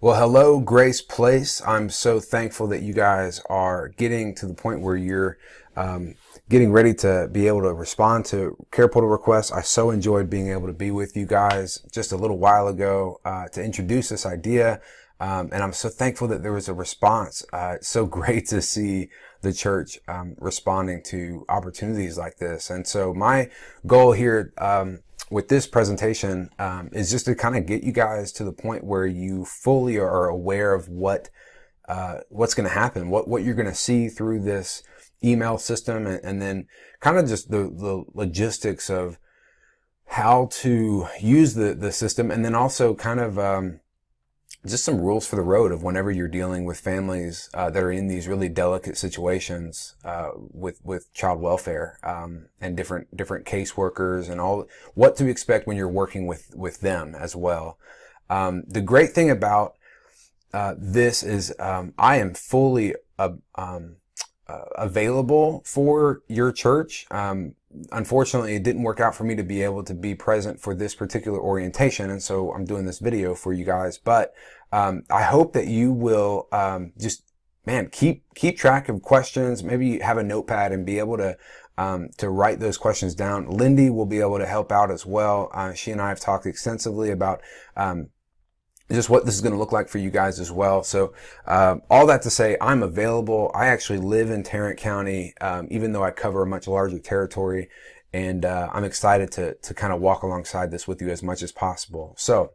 Well, hello, Grace Place. I'm so thankful that you guys are getting to the point where you're getting ready to be able to respond to CarePortal requests. I so enjoyed being able to be with you guys just a little while ago to introduce this idea. And I'm so thankful that there was a response. It's so great to see the church responding to opportunities like this. And so my goal here with this presentation is just to kind of get you guys to the point where you fully are aware of what's going to happen, what you're going to see through this email system, and then kind of just the logistics of how to use the system, and then also kind of just some rules for the road of whenever you're dealing with families that are in these really delicate situations with child welfare and different caseworkers and all what to expect when you're working with them as well. The great thing about this is I am fully available for your church. Unfortunately, it didn't work out for me to be able to be present for this particular orientation, and so I'm doing this video for you guys. But I hope that you will just, keep track of questions. Maybe have a notepad and be able to write those questions down. Lindy will be able to help out as well. She and I have talked extensively about just what this is going to look like for you guys as well. So all that to say, I'm available. I actually live in Tarrant County, even though I cover a much larger territory, and I'm excited to kind of walk alongside this with you as much as possible. So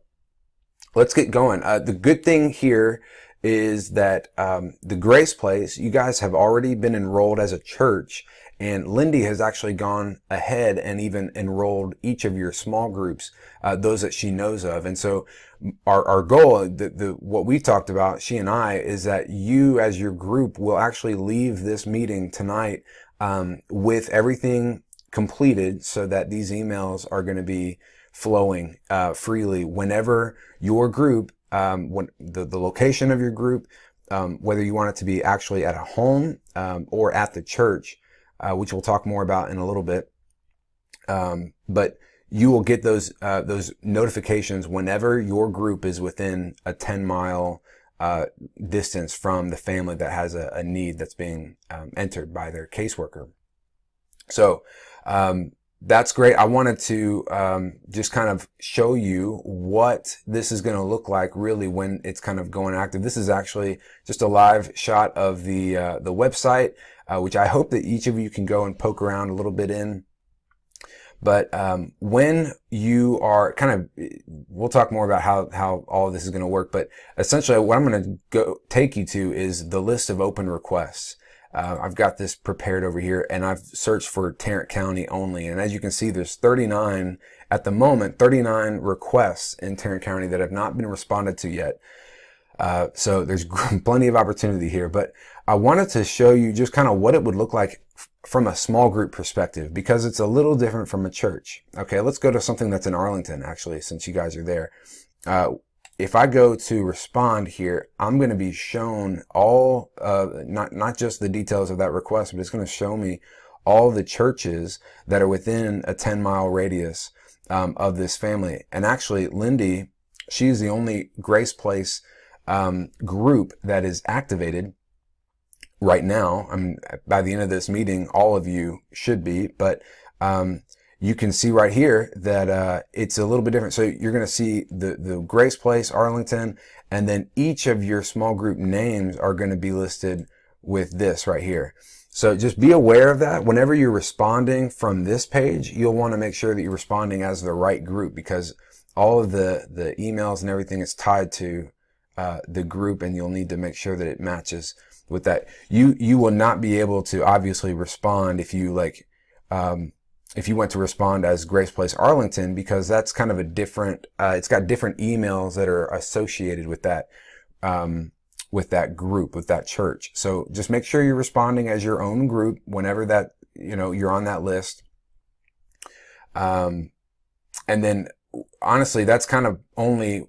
let's get going. The good thing here is that the Grace Place, you guys have already been enrolled as a church, and Lindy has actually gone ahead and even enrolled each of your small groups, those that she knows of. And so our goal, what we talked about, she and I, is that you as your group will actually leave this meeting tonight with everything completed so that these emails are going to be flowing freely whenever your group, when the location of your group, whether you want it to be actually at a home or at the church, which we'll talk more about in a little bit. But you will get those notifications whenever your group is within a 10-mile distance from the family that has a need that's being entered by their caseworker. So that's great. I wanted to just kind of show you what this is going to look like really when it's kind of going active. This is actually just a live shot of the website, which I hope that each of you can go and poke around a little bit in. But when you are we'll talk more about how all of this is going to work. But essentially, what I'm going to take you to is the list of open requests. I've got this prepared over here, and I've searched for Tarrant County only. And as you can see, there's 39 at the moment, 39 requests in Tarrant County that have not been responded to yet. So there's plenty of opportunity here. But I wanted to show you just kind of what it would look like from a small group perspective, because it's a little different from a church. Okay, let's go to something that's in Arlington, actually, since you guys are there. If I go to respond here, I'm going to be shown all, not just the details of that request, but it's going to show me all the churches that are within a 10-mile radius of this family. And actually, Lindy, she's the only Grace Place group that is activated right now. I mean, by the end of this meeting, all of you should be, but you can see right here that it's a little bit different. So you're going to see the Grace Place, Arlington, and then each of your small group names are going to be listed with this right here. So just be aware of that. Whenever you're responding from this page, you'll want to make sure that you're responding as the right group, because all of the emails and everything is tied to the group, and you'll need to make sure that it matches with that. You will not be able to obviously respond if you if you went to respond as Grace Place Arlington, because that's kind of a different, it's got different emails that are associated with that group, with that church. So just make sure you're responding as your own group whenever that, you're on that list. And then honestly, that's kind of only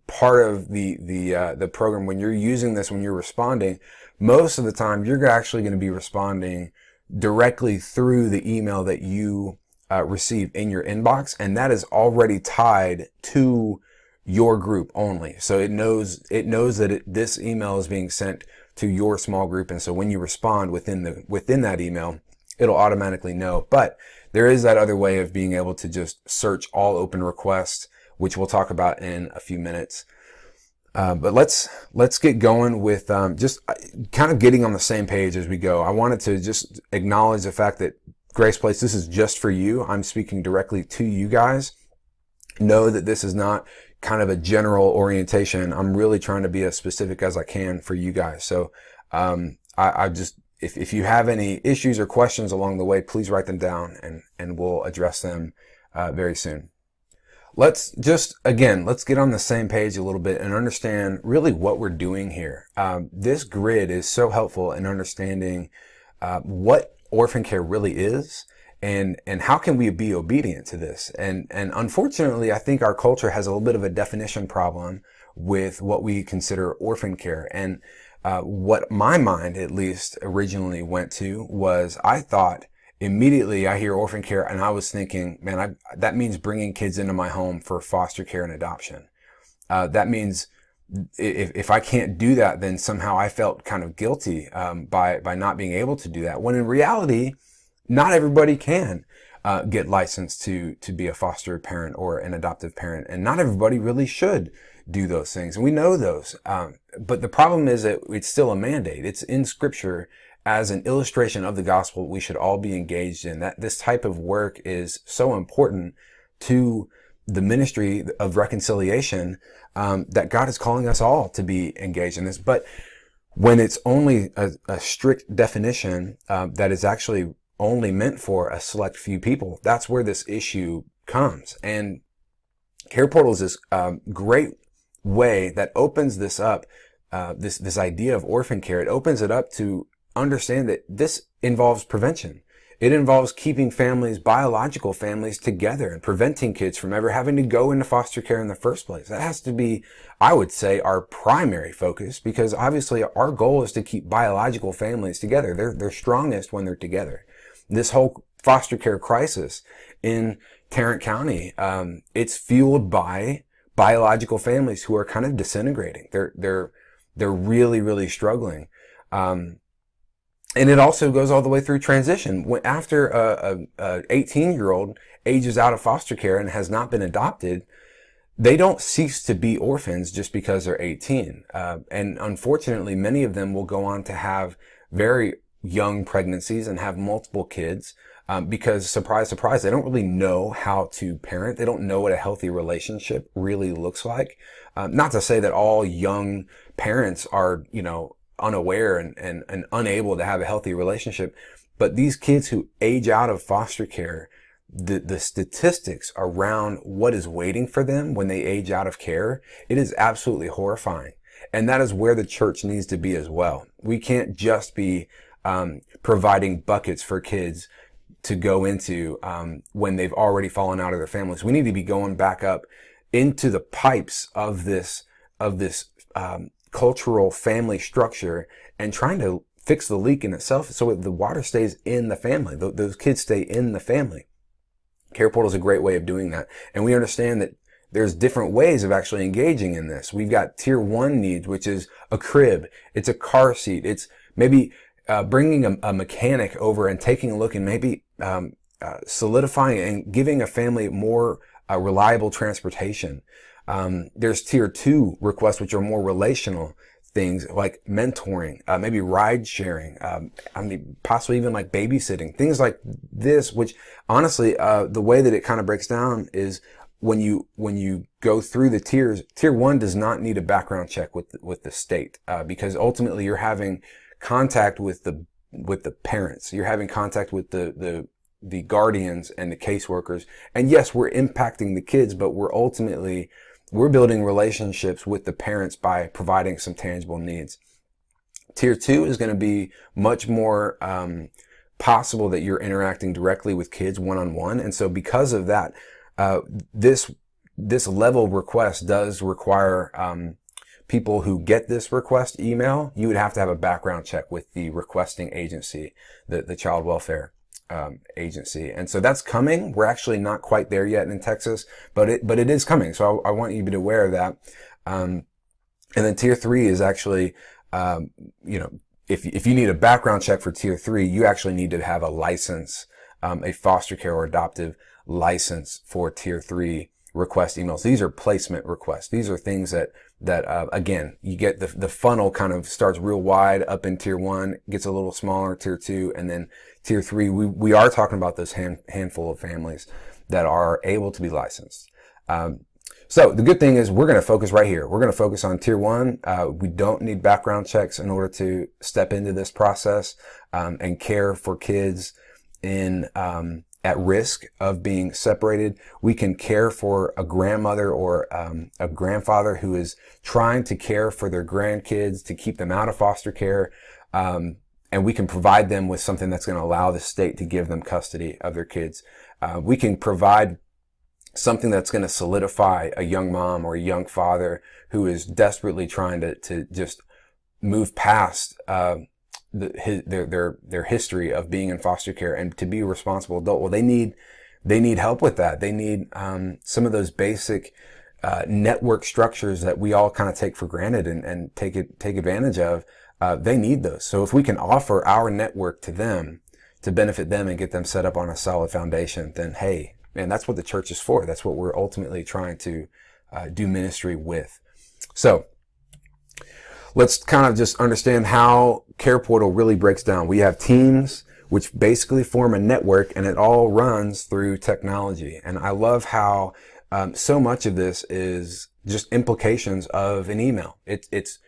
part of the program. When you're using this, when you're responding, most of the time you're actually going to be responding directly through the email that you receive in your inbox, and that is already tied to your group only. So it knows that this email is being sent to your small group. And so when you respond within that email, it'll automatically know. But there is that other way of being able to just search all open requests, which we'll talk about in a few minutes. But let's get going with just kind of getting on the same page as we go. I wanted to just acknowledge the fact that Grace Place, this is just for you. I'm speaking directly to you guys. Know that this is not kind of a general orientation. I'm really trying to be as specific as I can for you guys. So I just, if you have any issues or questions along the way, please write them down and we'll address them very soon. Let's get on the same page a little bit and understand really what we're doing here. This grid is so helpful in understanding what orphan care really is and how can we be obedient to this. And unfortunately, I think our culture has a little bit of a definition problem with what we consider orphan care. And what my mind, at least, originally went to was I thought immediately I hear orphan care and I was thinking, man, that means bringing kids into my home for foster care and adoption. That means if I can't do that, then somehow I felt kind of guilty by not being able to do that. When in reality, not everybody can get licensed to be a foster parent or an adoptive parent, and not everybody really should do those things. And we know those. But the problem is that it's still a mandate. It's in Scripture as an illustration of the gospel we should all be engaged in. That this type of work is so important to the ministry of reconciliation that God is calling us all to be engaged in this. But when it's only a strict definition that is actually only meant for a select few people, that's where this issue comes. And CarePortal is this great way that opens this up, this idea of orphan care. It opens it up to understand that this involves prevention. It involves keeping families, biological families, together and preventing kids from ever having to go into foster care in the first place. That has to be, I would say, our primary focus, because obviously our goal is to keep biological families together. They're strongest when they're together. This whole foster care crisis in Tarrant County, it's fueled by biological families who are kind of disintegrating. They're really, really struggling. And it also goes all the way through transition. After a 18-year-old ages out of foster care and has not been adopted, they don't cease to be orphans just because they're 18. And unfortunately, many of them will go on to have very young pregnancies and have multiple kids because, surprise, surprise, they don't really know how to parent. They don't know what a healthy relationship really looks like. Not to say that all young parents are, unaware and unable to have a healthy relationship. But these kids who age out of foster care, the statistics around what is waiting for them when they age out of care, it is absolutely horrifying. And that is where the church needs to be as well. We can't just be providing buckets for kids to go into when they've already fallen out of their families. We need to be going back up into the pipes of this cultural family structure and trying to fix the leak in itself so the water stays in the family. Those kids stay in the family. CarePortal is a great way of doing that. And we understand that there's different ways of actually engaging in this. We've got tier 1 needs, which is a crib. It's a car seat. It's maybe bringing a mechanic over and taking a look and maybe solidifying and giving a family more reliable transportation. There's tier 2 requests, which are more relational things like mentoring, maybe ride sharing, possibly even like babysitting, things like this, which honestly, the way that it kind of breaks down is when you go through the tiers, tier 1 does not need a background check with the state, because ultimately you're having contact with the parents. You're having contact with the guardians and the caseworkers. And yes, we're impacting the kids, but we're building relationships with the parents by providing some tangible needs. Tier 2 is going to be much more possible that you're interacting directly with kids one-on-one. And so because of that, this level request does require people who get this request email, you would have to have a background check with the requesting agency, the child welfare agency. And so that's coming. We're actually not quite there yet in Texas, but it is coming. So I want you to be aware of that. And then tier 3 is actually, if you need a background check for tier 3, you actually need to have a license, a foster care or adoptive license for tier 3 request emails. These are placement requests. These are things that again, you get the funnel kind of starts real wide up in tier 1, gets a little smaller, tier 2, and then tier 3. We are talking about those handful of families that are able to be licensed. So the good thing is we're going to focus right here. We're going to focus on tier 1. We don't need background checks in order to step into this process, and care for kids in, at risk of being separated. We can care for a grandmother or a grandfather who is trying to care for their grandkids to keep them out of foster care. And we can provide them with something that's going to allow the state to give them custody of their kids. We can provide something that's going to solidify a young mom or a young father who is desperately trying to just move past their history of being in foster care and to be a responsible adult. Well, they need help with that. They need some of those basic network structures that we all kind of take for granted and take advantage of. They need those. So if we can offer our network to them to benefit them and get them set up on a solid foundation, then hey, man, that's what the church is for. That's what we're ultimately trying to do ministry with. So let's kind of just understand how CarePortal really breaks down. We have teams which basically form a network, and it all runs through technology. And I love how so much of this is just implications of an email. It's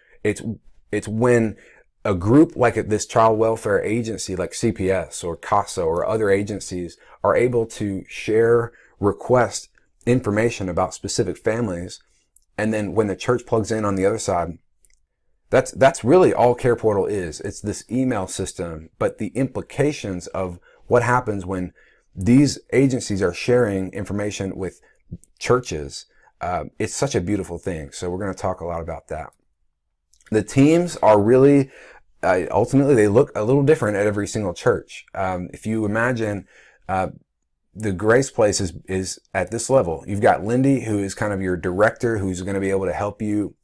when a group like this child welfare agency like CPS or CASA or other agencies are able to share, request information about specific families, and then when the church plugs in on the other side, that's really all CarePortal is. It's this email system, but the implications of what happens when these agencies are sharing information with churches, it's such a beautiful thing. So we're going to talk a lot about that. The teams are really, ultimately, they look a little different at every single church. If you imagine, the Grace Place is at this level. You've got Lindy, who is kind of your director, who's going to be able to help you,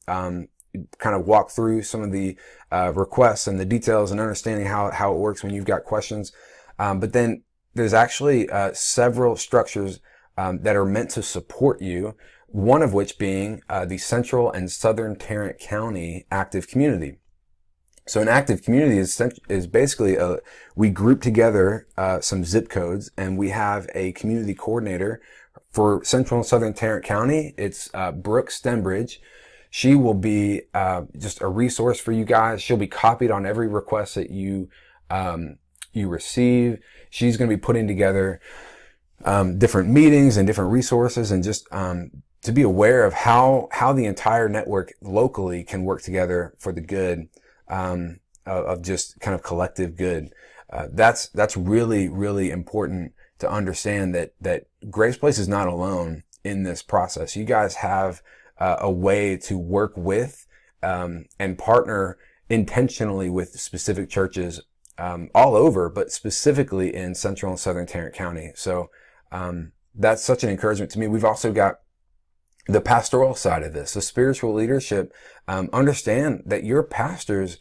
kind of walk through some of the, requests and the details and understanding how it works when you've got questions. But then there's actually, several structures, that are meant to support you. One of which being, the Central and Southern Tarrant County Active Community. So an active community is basically we group together some zip codes, and we have a community coordinator for Central and Southern Tarrant County. It's Brooke Stembridge. She will be just a resource for you guys. She'll be copied on every request that you receive. She's going to be putting together different meetings and different resources, and just to be aware of how the entire network locally can work together for the good of just kind of collective good. That's really, really important to understand that Grace Place is not alone in this process. You guys have a way to work with and partner intentionally with specific churches all over, but specifically in Central and Southern Tarrant County. So that's such an encouragement to me. We've also got the pastoral side of this, the spiritual leadership. Understand that your pastors,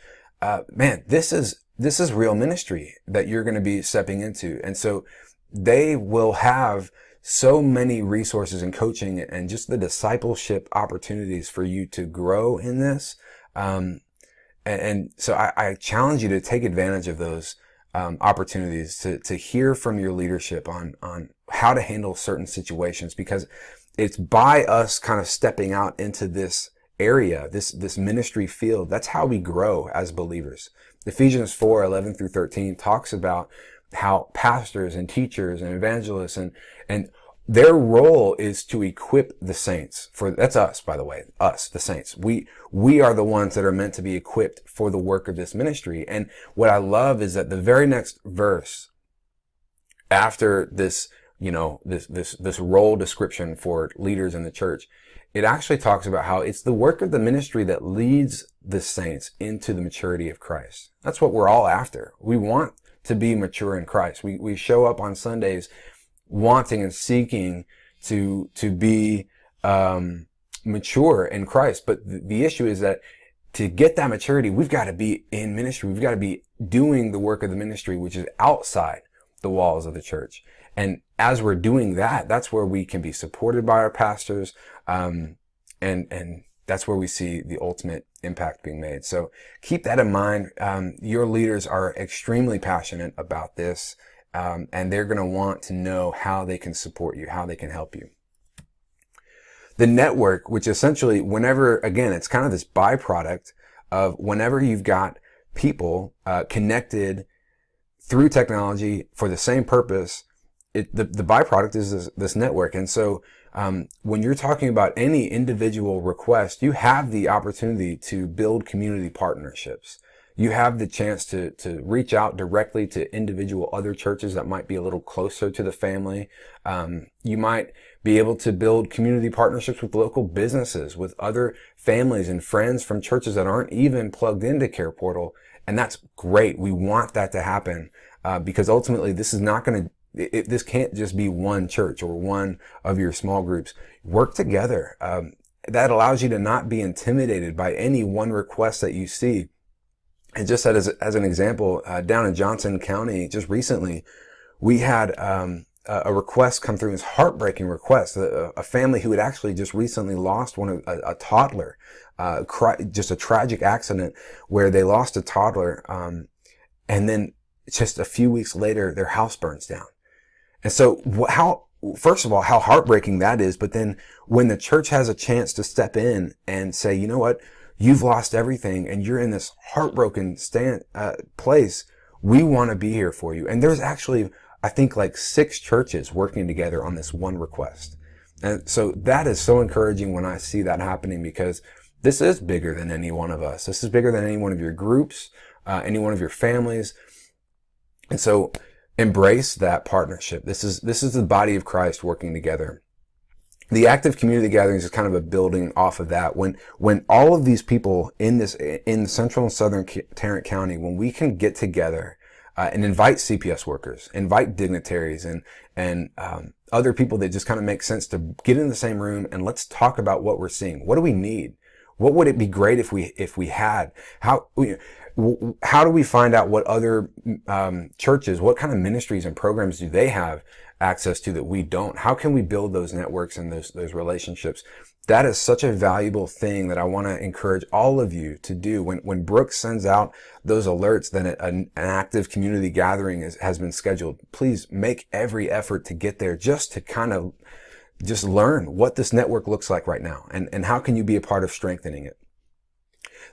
man, this is real ministry that you're going to be stepping into. And so they will have so many resources and coaching and just the discipleship opportunities for you to grow in this. And so I challenge you to take advantage of those opportunities to hear from your leadership on how to handle certain situations, because it's by us kind of stepping out into this area, this ministry field. That's how we grow as believers. Ephesians 4:11 through 13 talks about how pastors and teachers and evangelists and their role is to equip the saints that's us, by the way, us, the saints. We are the ones that are meant to be equipped for the work of this ministry. And what I love is that the very next verse after this, this role description for leaders in the church, it actually talks about how it's the work of the ministry that leads the saints into the maturity of Christ. That's what we're all after. We want to be mature in Christ. We show up on Sundays wanting and seeking to be mature in Christ. But the issue is that to get that maturity, we've got to be in ministry. We've got to be doing the work of the ministry, which is outside the walls of the church. And as we're doing that, that's where we can be supported by our pastors. And that's where we see the ultimate impact being made. So keep that in mind. Your leaders are extremely passionate about this. And they're going to want to know how they can support you, how they can help you. The network, which essentially whenever, again, it's kind of this byproduct of whenever you've got people connected through technology for the same purpose, the byproduct is this network. And so when you're talking about any individual request, you have the opportunity to build community partnerships. You have the chance to reach out directly to individual other churches that might be a little closer to the family. You might be able to build community partnerships with local businesses, with other families and friends from churches that aren't even plugged into CarePortal. And that's great. We want that to happen because ultimately this is not going to, this can't just be one church or one of your small groups. Work together. That allows you to not be intimidated by any one request that you see. And just as an example, down in Johnson County, just recently, we had a request come through, this heartbreaking request. A family who had actually just recently lost a toddler, just a tragic accident where they lost a toddler, and then just a few weeks later, their house burns down. And so, first of all, how heartbreaking that is. But then, when the church has a chance to step in and say, you know what? You've lost everything and you're in this heartbroken place. We want to be here for you. And there's actually, I think, like 6 churches working together on this one request. And so that is so encouraging when I see that happening, because this is bigger than any one of us. This is bigger than any one of your groups, any one of your families. And so embrace that partnership. This is the body of Christ working together. The active community gatherings is kind of a building off of that. When all of these people in central and southern Tarrant County, when we can get together and invite CPS workers, invite dignitaries, and other people that just kind of make sense to get in the same room and let's talk about what we're seeing. What do we need? What would it be great if we had? How do we find out what other churches, what kind of ministries and programs do they have access to that we don't? How can we build those networks and those relationships? That is such a valuable thing that I want to encourage all of you to do. When Brooke sends out those alerts that an active community gathering has been scheduled, please make every effort to get there, just to kind of just learn what this network looks like right now and how can you be a part of strengthening it.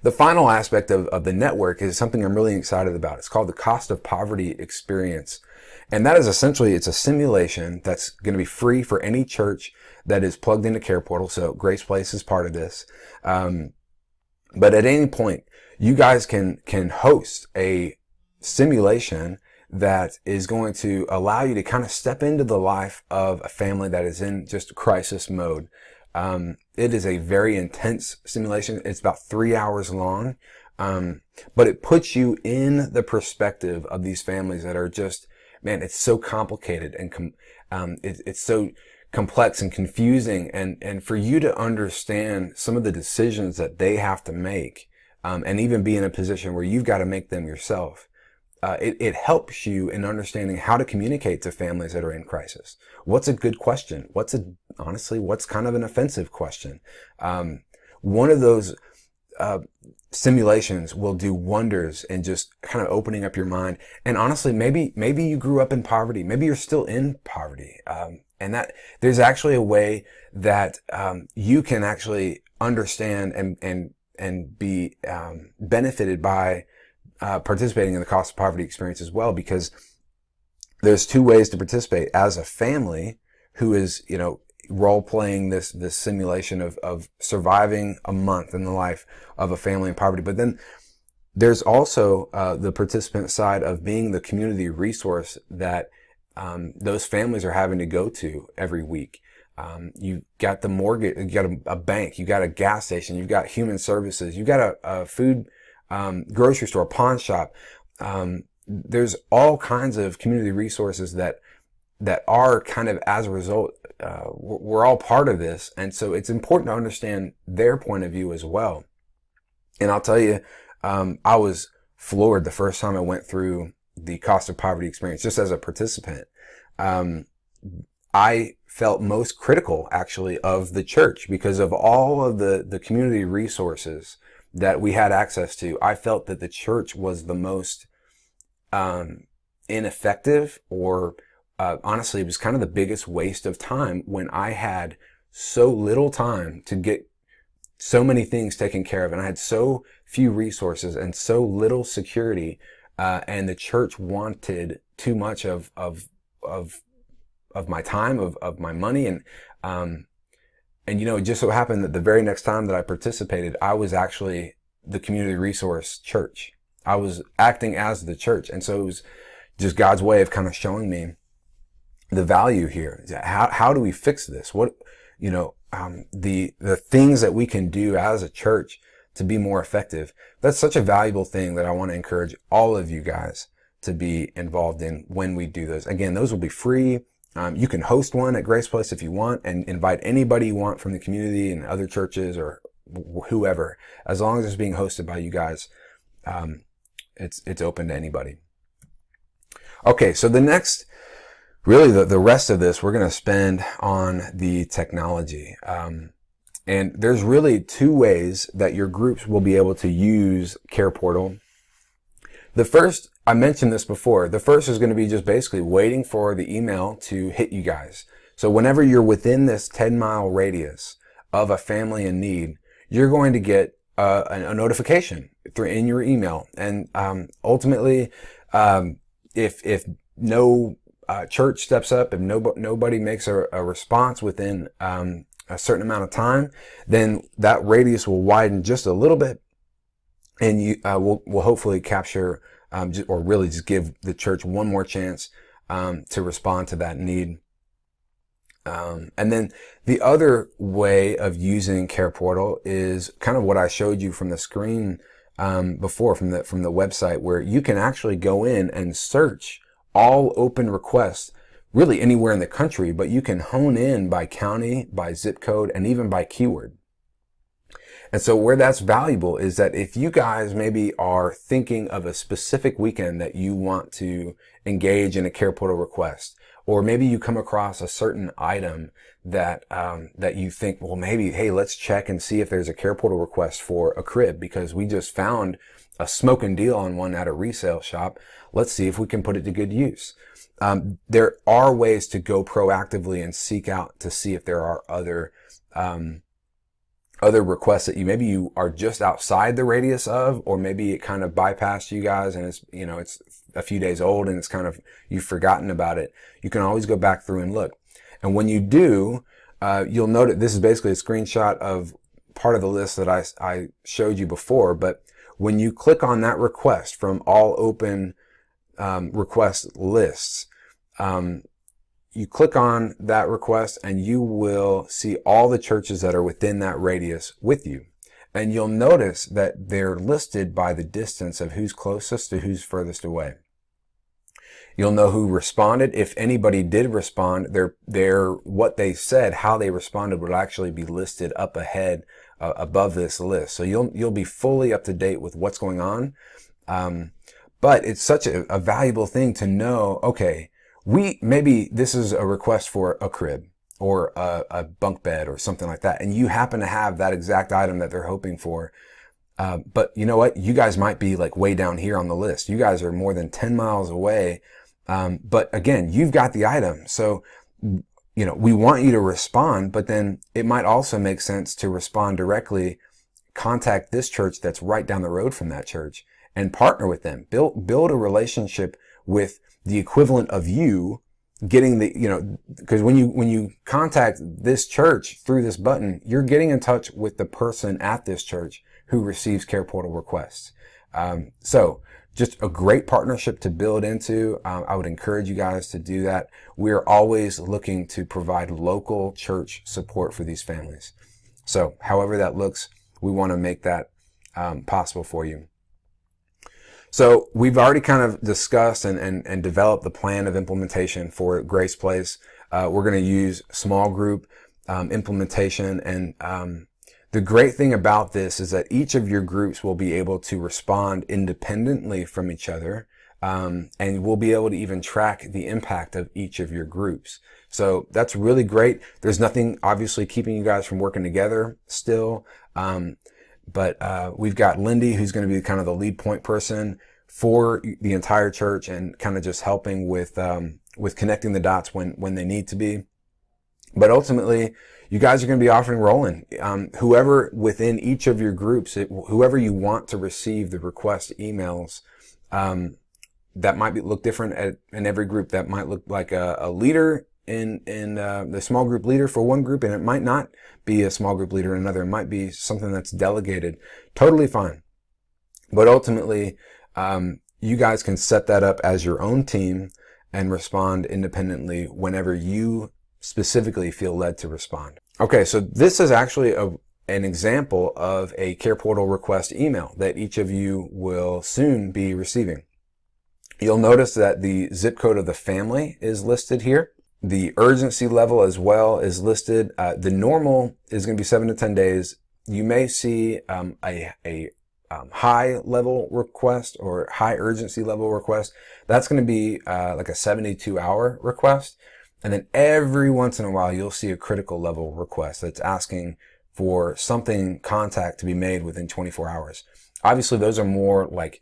The final aspect of the network is something I'm really excited about. It's called the Cost of Poverty Experience. And that is essentially, it's a simulation that's going to be free for any church that is plugged into CarePortal. So Grace Place is part of this. But at any point, you guys can host a simulation that is going to allow you to kind of step into the life of a family that is in just crisis mode. It is a very intense simulation. It's about 3 hours long. But it puts you in the perspective of these families that are just, man, it's so complicated and it's so complex and confusing. And for you to understand some of the decisions that they have to make, and even be in a position where you've got to make them yourself, it helps you in understanding how to communicate to families that are in crisis. What's a good question? Honestly, what's kind of an offensive question? One of those simulations will do wonders in just kind of opening up your mind. And honestly, maybe you grew up in poverty. Maybe you're still in poverty. And that there's actually a way that you can actually understand and be benefited by participating in the Cost of Poverty Experience as well, because there's 2 ways to participate: as a family who is, role playing this simulation of surviving a month in the life of a family in poverty. But then there's also the participant side of being the community resource that those families are having to go to every week. You've got the mortgage, you got a bank, you got a gas station, you've got human services, you've got a food grocery store, pawn shop. there's all kinds of community resources that are kind of, as a result, we're all part of this. And so it's important to understand their point of view as well. And I'll tell you, I was floored the first time I went through the cost of poverty experience, just as a participant. I felt most critical, actually, of the church because of all of the community resources that we had access to. I felt that the church was the most ineffective, or honestly, it was kind of the biggest waste of time when I had so little time to get so many things taken care of, and I had so few resources and so little security, and the church wanted too much of my time, of my money, and it just so happened that the very next time that I participated, I was actually the community resource church. I was acting as the church, and so it was just God's way of kind of showing me the value here. How do we fix this? What, the things that we can do as a church to be more effective. That's such a valuable thing that I want to encourage all of you guys to be involved in when we do those. Again, those will be free. You can host one at Grace Place if you want, and invite anybody you want from the community and other churches or whoever, as long as it's being hosted by you guys. It's open to anybody. Okay, so the next, really the rest of this, we're going to spend on the technology. And there's really two ways that your groups will be able to use CarePortal. The first, I mentioned this before, the first is going to be just basically waiting for the email to hit you guys. So whenever you're within this 10-mile radius of a family in need, you're going to get a notification in your email. And ultimately, if no church steps up, if nobody makes a response within a certain amount of time, then that radius will widen just a little bit, and you will hopefully capture or really just give the church one more chance to respond to that need. And then the other way of using CarePortal is kind of what I showed you from the screen before, from the website, where you can actually go in and search all open requests really anywhere in the country, but you can hone in by county, by zip code, and even by keyword. And so where that's valuable is that if you guys maybe are thinking of a specific weekend that you want to engage in a CarePortal request, or maybe you come across a certain item that you think, well, maybe, hey, let's check and see if there's a CarePortal request for a crib, because we just found a smoking deal on one at a resale shop. Let's see if we can put it to good use. There are ways to go proactively and seek out to see if there are other requests that maybe you are just outside the radius of, or maybe it kind of bypassed you guys and it's a few days old and it's kind of, you've forgotten about it. You can always go back through and look. And when you do, you'll note this is basically a screenshot of part of the list that I showed you before. But when you click on that request from all open request lists, you click on that request and you will see all the churches that are within that radius with you. And you'll notice that they're listed by the distance of who's closest to who's furthest away. You'll know who responded. If anybody did respond, what they said, how they responded, would actually be listed up ahead above this list. So you'll be fully up to date with what's going on. But it's such a valuable thing to know, okay, maybe this is a request for a crib or a bunk bed or something like that, and you happen to have that exact item that they're hoping for. But you know what? You guys might be like way down here on the list. You guys are more than 10 miles away. But again, you've got the item. So, we want you to respond, but then it might also make sense to respond directly, contact this church that's right down the road from that church and partner with them. Build a relationship with the equivalent of you getting because when you contact this church through this button, you're getting in touch with the person at this church who receives CarePortal requests. So just a great partnership to build into. I would encourage you guys to do that. We're always looking to provide local church support for these families. So however that looks, we want to make that possible for you. So we've already kind of discussed and developed the plan of implementation for Grace Place. We're going to use small group implementation, and the great thing about this is that each of your groups will be able to respond independently from each other, and we'll be able to even track the impact of each of your groups. So that's really great. There's nothing obviously keeping you guys from working together still. But we've got Lindy, who's going to be kind of the lead point person for the entire church and kind of just helping with connecting the dots when they need to be. But ultimately, you guys are going to be off and rolling. Whoever within each of your groups, whoever you want to receive the request emails, that might look different in every group. That might look like a leader in the small group leader for one group, and it might not be a small group leader in another. It might be something that's delegated. Totally fine. But ultimately, you guys can set that up as your own team and respond independently whenever you specifically feel led to respond. Okay, so this is actually an example of a CarePortal request email that each of you will soon be receiving. You'll notice that the zip code of the family is listed here. The urgency level as well is listed. The normal is going to be 7 to 10 days. You may see a high level request or high urgency level request. That's going to be like a 72-hour request. And then every once in a while, you'll see a critical level request that's asking for something contact to be made within 24 hours. Obviously, those are more like,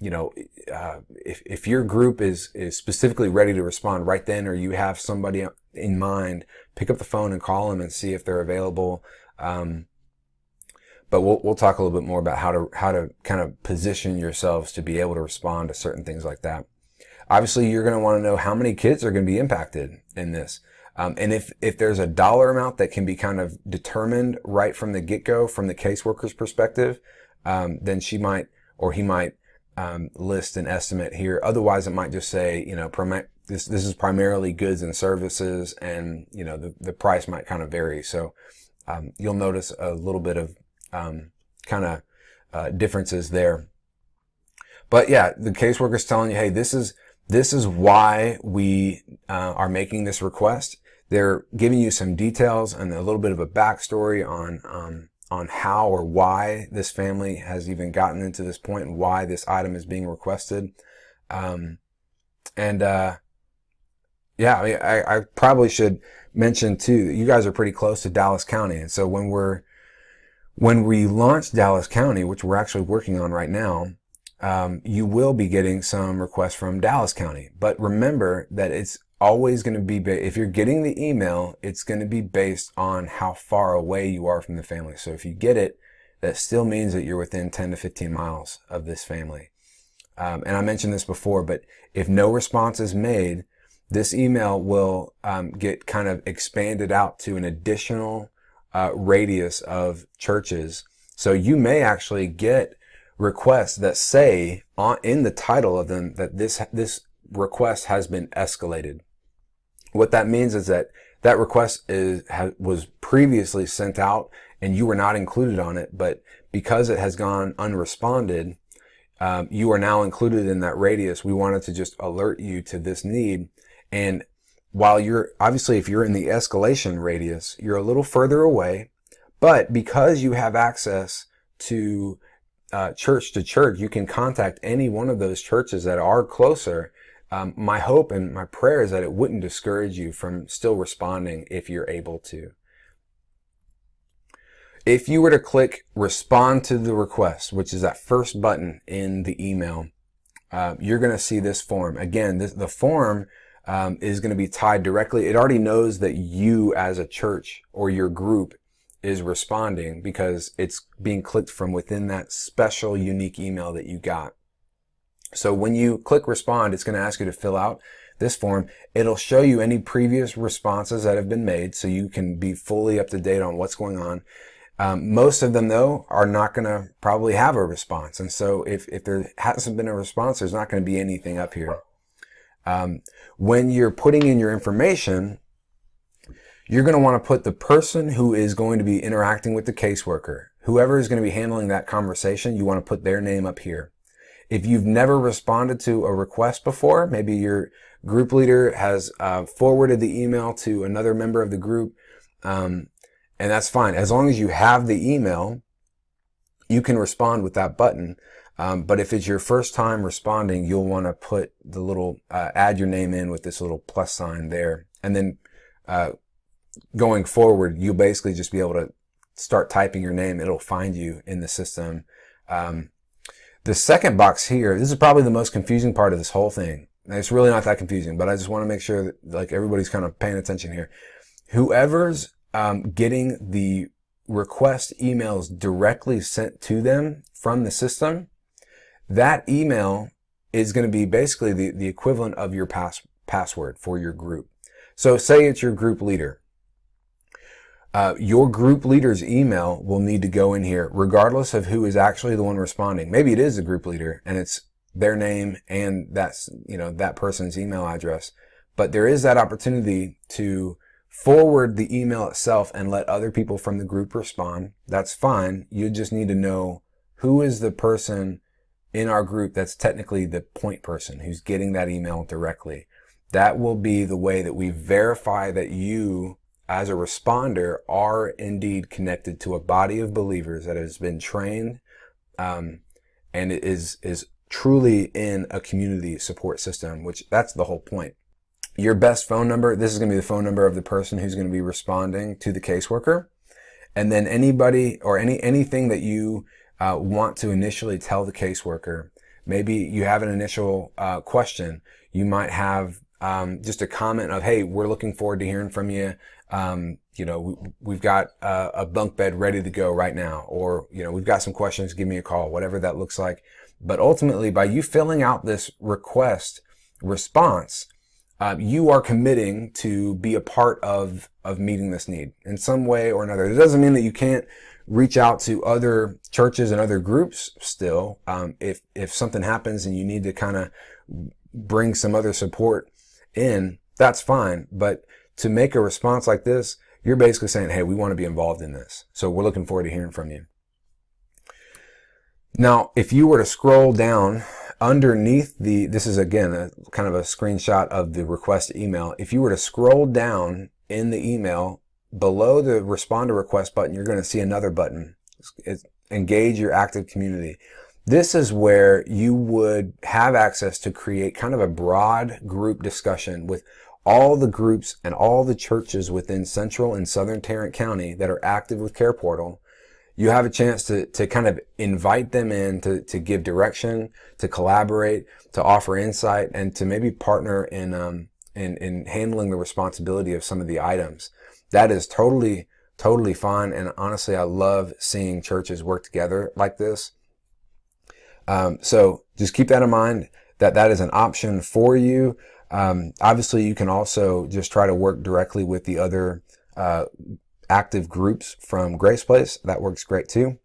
if your group is specifically ready to respond right then, or you have somebody in mind, pick up the phone and call them and see if they're available. But we'll talk a little bit more about how to kind of position yourselves to be able to respond to certain things like that. Obviously, you're going to want to know how many kids are going to be impacted in this. And if there's a dollar amount that can be kind of determined right from the get-go from the caseworker's perspective, then she might or he might list an estimate here. Otherwise, it might just say, this is primarily goods and services, and the price might kind of vary. So you'll notice a little bit of kind of differences there. But yeah, the caseworker's telling you, hey, this is why we are making this request. They're giving you some details and a little bit of a backstory on how or why this family has even gotten into this point and why this item is being requested. Yeah, I mean, I probably should mention too that you guys are pretty close to Dallas County, and so when we launch Dallas County, which we're actually working on right now, you will be getting some requests from Dallas County. But remember that it's always going to be, if you're getting the email, it's going to be based on how far away you are from the family. So if you get it, that still means that you're within 10 to 15 miles of this family. And I mentioned this before, but if no response is made, this email will get kind of expanded out to an additional radius of churches. So you may actually get requests that say in the title of them that this request has been escalated. What that means is that request was previously sent out and you were not included on it, but because it has gone unresponded, you are now included in that radius. We wanted to just alert you to this need. And while obviously if you're in the escalation radius, you're a little further away, but because you have access to church to church, you can contact any one of those churches that are closer. My hope and my prayer is that it wouldn't discourage you from still responding if you're able to. If you were to click respond to the request, which is that first button in the email, you're going to see this form. Again, the form is going to be tied directly. It already knows that you as a church or your group is responding because it's being clicked from within that special unique email that you got. So when you click respond, it's going to ask you to fill out this form. It'll show you any previous responses that have been made so you can be fully up to date on what's going on. Most of them, though, are not going to probably have a response. And so if there hasn't been a response, there's not going to be anything up here. When you're putting in your information, you're going to want to put the person who is going to be interacting with the caseworker. Whoever is going to be handling that conversation, you want to put their name up here. If you've never responded to a request before, maybe your group leader has forwarded the email to another member of the group, and that's fine. As long as you have the email, you can respond with that button. But if it's your first time responding, you'll want to put the little, add your name in with this little plus sign there. And then going forward, you'll basically just be able to start typing your name. It'll find you in the system. The second box here, this is probably the most confusing part of this whole thing. And it's really not that confusing, but I just want to make sure that like everybody's kind of paying attention here. Whoever's getting the request emails directly sent to them from the system, that email is going to be basically the equivalent of your password for your group. So say it's your group leader. Your group leader's email will need to go in here regardless of who is actually the one responding. Maybe it is the group leader and it's their name and that's, that person's email address. But there is that opportunity to forward the email itself and let other people from the group respond. That's fine. You just need to know who is the person in our group that's technically the point person who's getting that email directly. That will be the way that we verify that you as a responder are indeed connected to a body of believers that has been trained and is truly in a community support system, which that's the whole point. Your best phone number, this is going to be the phone number of the person who's going to be responding to the caseworker. And then anybody or anything that you want to initially tell the caseworker. Maybe you have an initial question. You might have just a comment of, hey, we're looking forward to hearing from you. We've got a bunk bed ready to go right now. Or, we've got some questions, give me a call, whatever that looks like. But ultimately, by you filling out this request response, you are committing to be a part of meeting this need in some way or another. It doesn't mean that you can't reach out to other churches and other groups still. If something happens and you need to kind of bring some other support in, that's fine. But to make a response like this, you're basically saying, hey, we want to be involved in this. So we're looking forward to hearing from you. Now, if you were to scroll down underneath this is again a kind of a screenshot of the request email. If you were to scroll down in the email below the respond to request button, you're going to see another button. It's engage your active community. This is where you would have access to create kind of a broad group discussion with all the groups and all the churches within Central and Southern Tarrant County that are active with CarePortal. You have a chance to kind of invite them in to give direction, to collaborate, to offer insight, and to maybe partner in handling the responsibility of some of the items. That is totally fine. And honestly, I love seeing churches work together like this. So just keep that in mind, that is an option for you. Obviously, you can also just try to work directly with the other active groups from Grace Place. That works great too.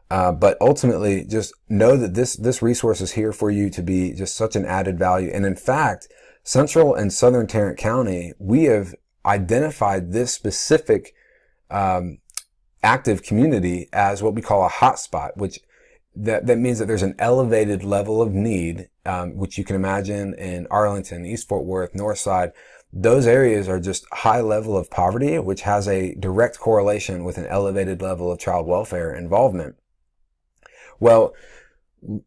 But ultimately, just know that this resource is here for you to be just such an added value. And in fact, Central and Southern Tarrant County, we have identified this specific active community as what we call a hotspot, which that means that there's an elevated level of need, which you can imagine in Arlington, East Fort Worth, Northside. Those areas are just high level of poverty, which has a direct correlation with an elevated level of child welfare involvement. Well,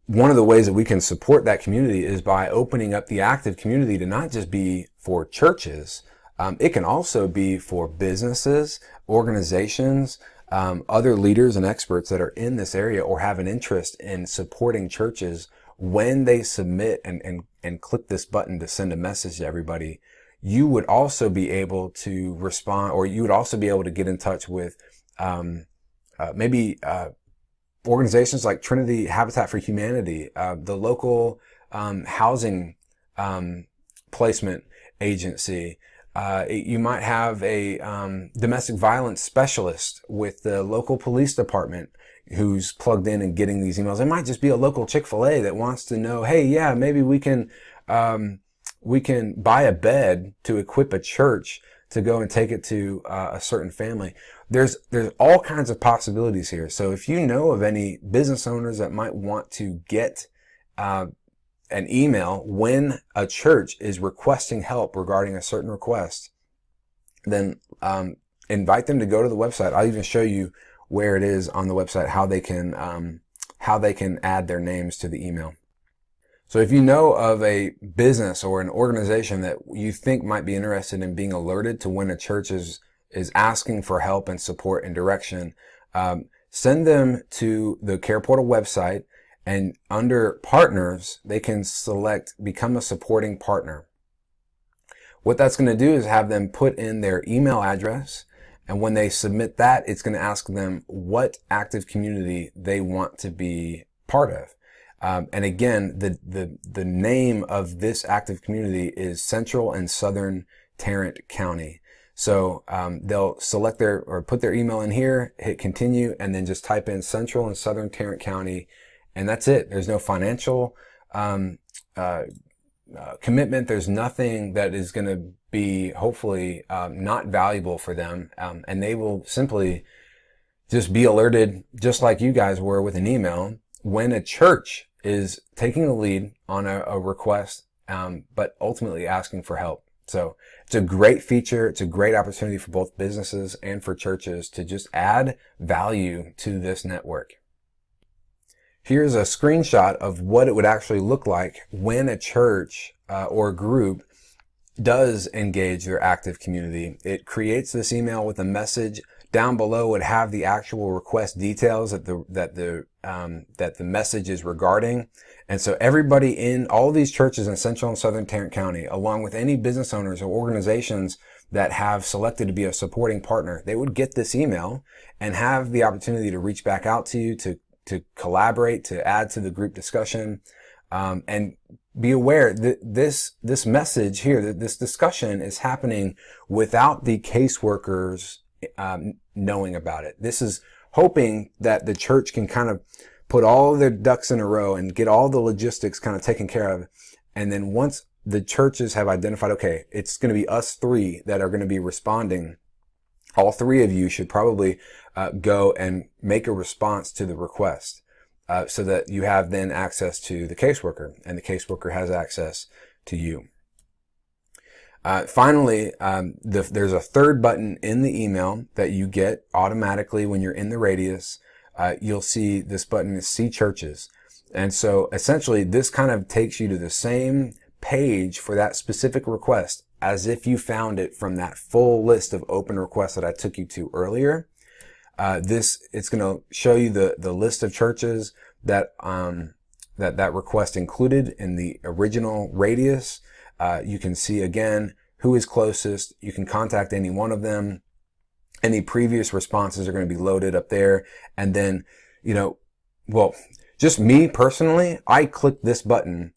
one of the ways that we can support that community is by opening up the active community to not just be for churches. It can also be for businesses, organizations, other leaders and experts that are in this area or have an interest in supporting churches. When they submit and click this button to send a message to everybody, you would also be able to respond, or you would also be able to get in touch with maybe organizations like Trinity Habitat for Humanity, the local housing placement agency. You might have a domestic violence specialist with the local police department who's plugged in and getting these emails. It might just be a local Chick-fil-A that wants to know, hey, yeah, maybe we can buy a bed to equip a church to go and take it to a certain family. There's all kinds of possibilities here. So if you know of any business owners that might want to get an email when a church is requesting help regarding a certain request, then invite them to go to the website. I'll even show you where it is on the website, how they can add their names to the email. So if you know of a business or an organization that you think might be interested in being alerted to when a church is asking for help and support and direction, send them to the CarePortal website, and under partners, they can select become a supporting partner. What that's going to do is have them put in their email address, and when they submit that, it's going to ask them what active community they want to be part of. And again, the name of this active community is Central and Southern Tarrant County. So they'll select put their email in here, hit continue, and then just type in Central and Southern Tarrant County, and that's it. There's no financial commitment. There's nothing that is going to be hopefully not valuable for them, and they will simply just be alerted, just like you guys were with an email, when a church is taking the lead on a request, but ultimately asking for help. So it's a great feature. It's a great opportunity for both businesses and for churches to just add value to this network. Here's a screenshot of what it would actually look like when a church or group does engage their active community. It creates this email with a message. Down below would have the actual request details that the message is regarding. And so everybody in all of these churches in Central and Southern Tarrant County, along with any business owners or organizations that have selected to be a supporting partner, they would get this email and have the opportunity to reach back out to you, to collaborate, to add to the group discussion, and be aware that this message here, that this discussion is happening without the caseworkers knowing about it. This is hoping that the church can kind of put all their ducks in a row and get all the logistics kind of taken care of. And then once the churches have identified, okay, it's going to be us three that are going to be responding, all three of you should probably go and make a response to the request, so that you have then access to the caseworker, and the caseworker has access to you. Finally, there's a third button in the email that you get automatically when you're in the radius. You'll see this button is See Churches. And so essentially this kind of takes you to the same page for that specific request as if you found it from that full list of open requests that I took you to earlier. It's going to show you the list of churches that request included in the original radius. You can see again who is closest. You can contact any one of them. Any previous responses are going to be loaded up there. And then, just me personally, I click this button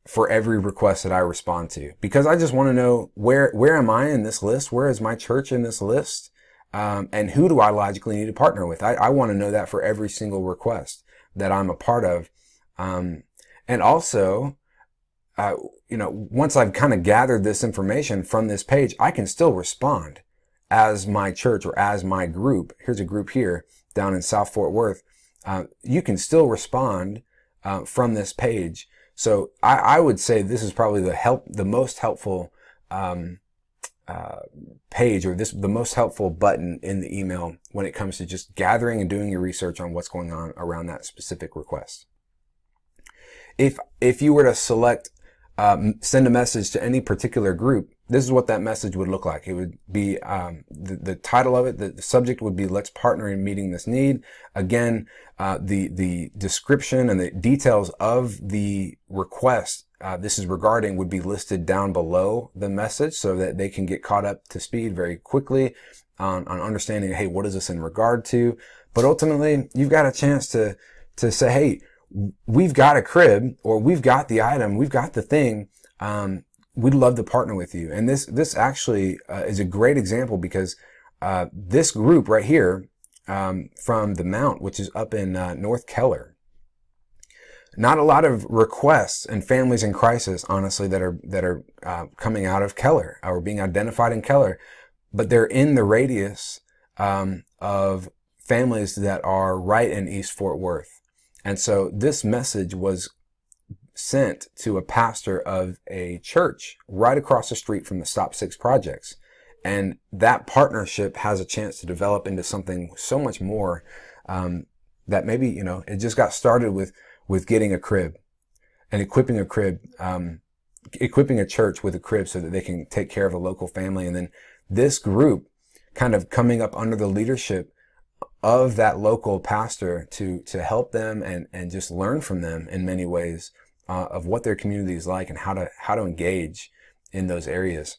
for every request that I respond to, because I just want to know where am I in this list? Where is my church in this list? And who do I logically need to partner with? I want to know that for every single request that I'm a part of. And also, once I've kind of gathered this information from this page, I can still respond as my church or as my group. Here's a group here down in South Fort Worth. You can still respond from this page. So I would say this is probably the most helpful page, or the most helpful button in the email when it comes to just gathering and doing your research on what's going on around that specific request. If you were to select send a message to any particular group, this is what that message would look like. It would be the title of it. The subject would be "Let's partner in meeting this need." Again, the description and the details of the request this is regarding would be listed down below the message, so that they can get caught up to speed very quickly on understanding, hey, what is this in regard to? But ultimately, you've got a chance to say, hey, we've got a crib, or we've got the item, we've got the thing. We'd love to partner with you. And this actually is a great example, because this group right here from the Mount, which is up in North Keller, not a lot of requests and families in crisis, honestly, that are coming out of Keller or being identified in Keller. but they're in the radius of families that are right in East Fort Worth. And so this message was sent to a pastor of a church right across the street from the Stop 6 projects. And that partnership has a chance to develop into something so much more, that maybe, it just got started with getting a crib and equipping a church with a crib so that they can take care of a local family. And then this group kind of coming up under the leadership of that local pastor to help them and just learn from them in many ways, of what their community is like and how to engage in those areas.